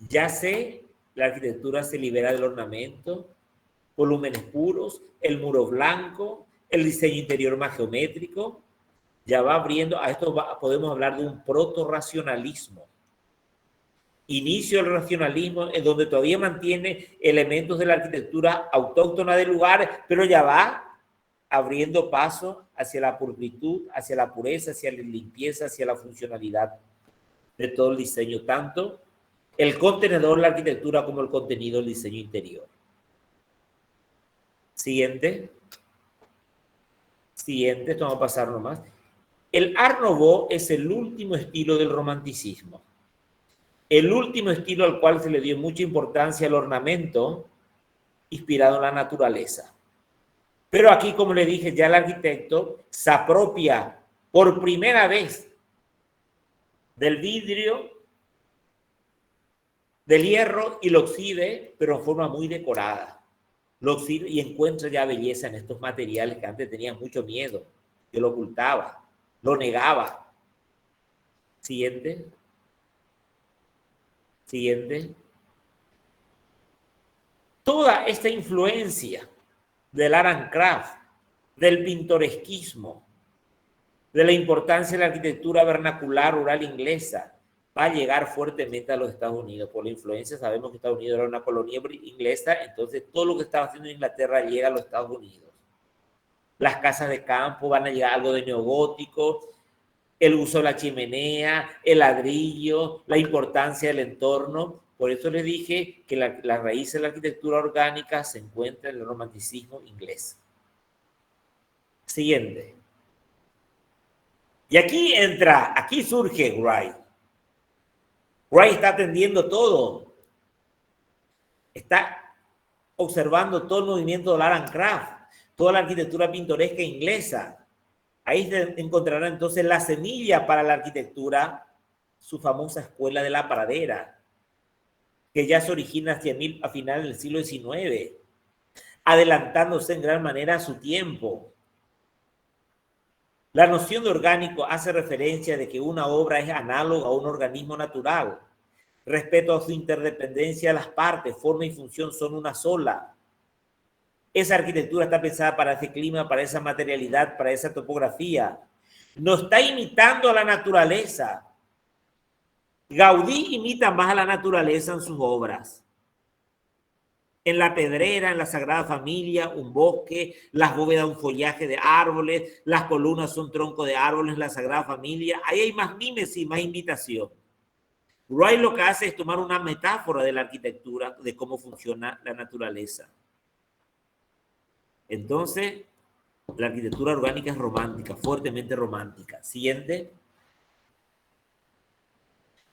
la arquitectura se libera del ornamento, volúmenes puros, el muro blanco, el diseño interior más geométrico. Ya va abriendo, a esto podemos hablar de un proto-racionalismo. Inicio del racionalismo, en donde todavía mantiene elementos de la arquitectura autóctona del lugar, pero ya va abriendo paso hacia la pulcritud, hacia la pureza, hacia la limpieza, hacia la funcionalidad de todo el diseño, tanto el contenedor, la arquitectura, como el contenido, el diseño interior. Siguiente. Siguiente, esto vamos a pasar nomás. El Art Nouveau es el último estilo del romanticismo. El último estilo al cual se le dio mucha importancia al ornamento inspirado en la naturaleza. Pero aquí, como le dije, ya el arquitecto se apropia por primera vez del vidrio, del hierro, y lo exhibe, pero en forma muy decorada. Lo exhibe y encuentra ya belleza en estos materiales que antes tenían mucho miedo, que lo ocultaba, lo negaba. Siguiente. Siguiente. Toda esta influencia del art and craft, del pintoresquismo, de la importancia de la arquitectura vernacular rural inglesa, va a llegar fuertemente a los Estados Unidos. Por la influencia, sabemos que Estados Unidos era una colonia inglesa, entonces todo lo que estaba haciendo Inglaterra llega a los Estados Unidos. Las casas de campo van a llegar, algo de neogótico, el uso de la chimenea, el ladrillo, la importancia del entorno. Por eso les dije que la raíz de la arquitectura orgánica se encuentra en el romanticismo inglés. Siguiente. Y aquí surge Wright. Wright está atendiendo todo. Está observando todo el movimiento del art and craft, toda la arquitectura pintoresca inglesa. Ahí se encontrará entonces la semilla para la arquitectura, su famosa escuela de la pradera, que ya se origina a finales del siglo XIX, adelantándose en gran manera a su tiempo. La noción de orgánico hace referencia de que una obra es análoga a un organismo natural. Respecto a su interdependencia, las partes, forma y función son una sola. Esa arquitectura está pensada para ese clima, para esa materialidad, para esa topografía. No está imitando a la naturaleza. Gaudí imita más a la naturaleza en sus obras. En la pedrera, en la Sagrada Familia, un bosque, las bóvedas, un follaje de árboles, las columnas son troncos de árboles en la Sagrada Familia. Ahí hay más mímesis, más imitación. Wright lo que hace es tomar una metáfora de la arquitectura, de cómo funciona la naturaleza. Entonces, la arquitectura orgánica es romántica, fuertemente romántica. Siguiente.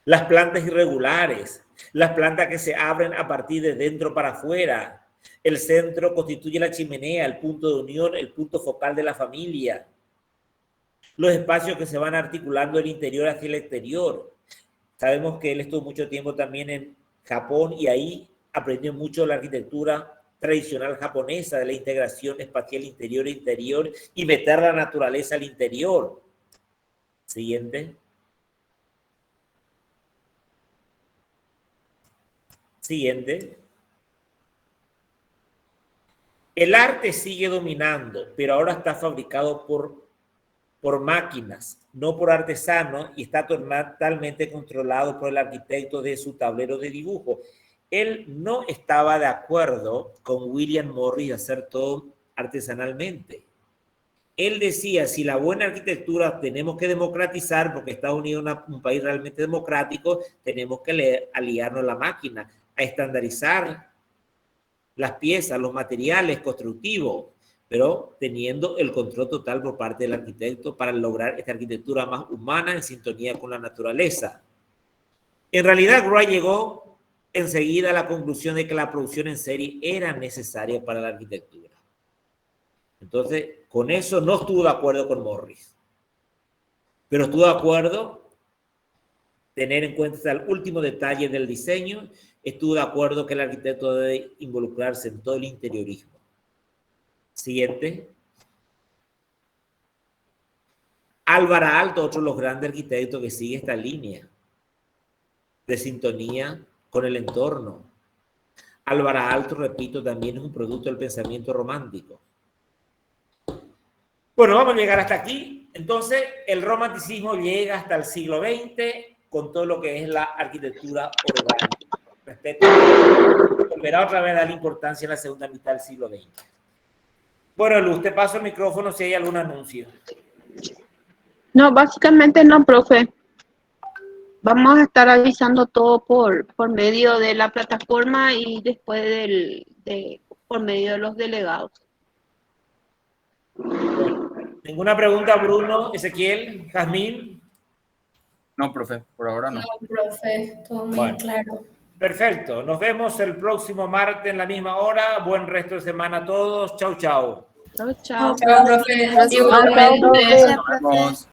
Las plantas irregulares, las plantas que se abren a partir de dentro para afuera. El centro constituye la chimenea, el punto de unión, el punto focal de la familia. Los espacios que se van articulando del interior hacia el exterior. Sabemos que él estuvo mucho tiempo también en Japón y ahí aprendió mucho de la arquitectura tradicional japonesa, de la integración espacial interior-interior y meter la naturaleza al interior. Siguiente. Siguiente. El arte sigue dominando, pero ahora está fabricado por máquinas, no por artesanos, y está totalmente controlado por el arquitecto de su tablero de dibujo. Él no estaba de acuerdo con William Morris de hacer todo artesanalmente. Él decía, si la buena arquitectura tenemos que democratizar, porque Estados Unidos es un país realmente democrático, tenemos que aliarnos a la máquina, a estandarizar las piezas, los materiales constructivos, pero teniendo el control total por parte del arquitecto para lograr esta arquitectura más humana en sintonía con la naturaleza. En realidad, Wright llegó enseguida a la conclusión de que la producción en serie era necesaria para la arquitectura. Entonces, con eso no estuvo de acuerdo con Morris, pero estuvo de acuerdo tener en cuenta el último detalle del diseño, estuvo de acuerdo que el arquitecto debe involucrarse en todo el interiorismo. Siguiente. Álvaro Aalto, otro de los grandes arquitectos que sigue esta línea de sintonía con el entorno. Álvaro Aalto, repito, también es un producto del pensamiento romántico. Bueno, vamos a llegar hasta aquí. Entonces, el romanticismo llega hasta el siglo XX con todo lo que es la arquitectura orgánica. Respecto a volverá otra vez a dar importancia en la segunda mitad del siglo XX. Bueno, Luz, te paso el micrófono si hay algún anuncio. No, básicamente no, profe. Vamos a estar avisando todo por medio de la plataforma y después por medio de los delegados. Bueno, ¿ninguna pregunta, Bruno, Ezequiel, Jazmín? No, profe, por ahora no. No, profe, todo muy claro. Perfecto. Nos vemos el próximo martes en la misma hora. Buen resto de semana a todos. Chau, chau. Chao, chao. Chao, profe. Gracias. Igualmente. Nos vemos.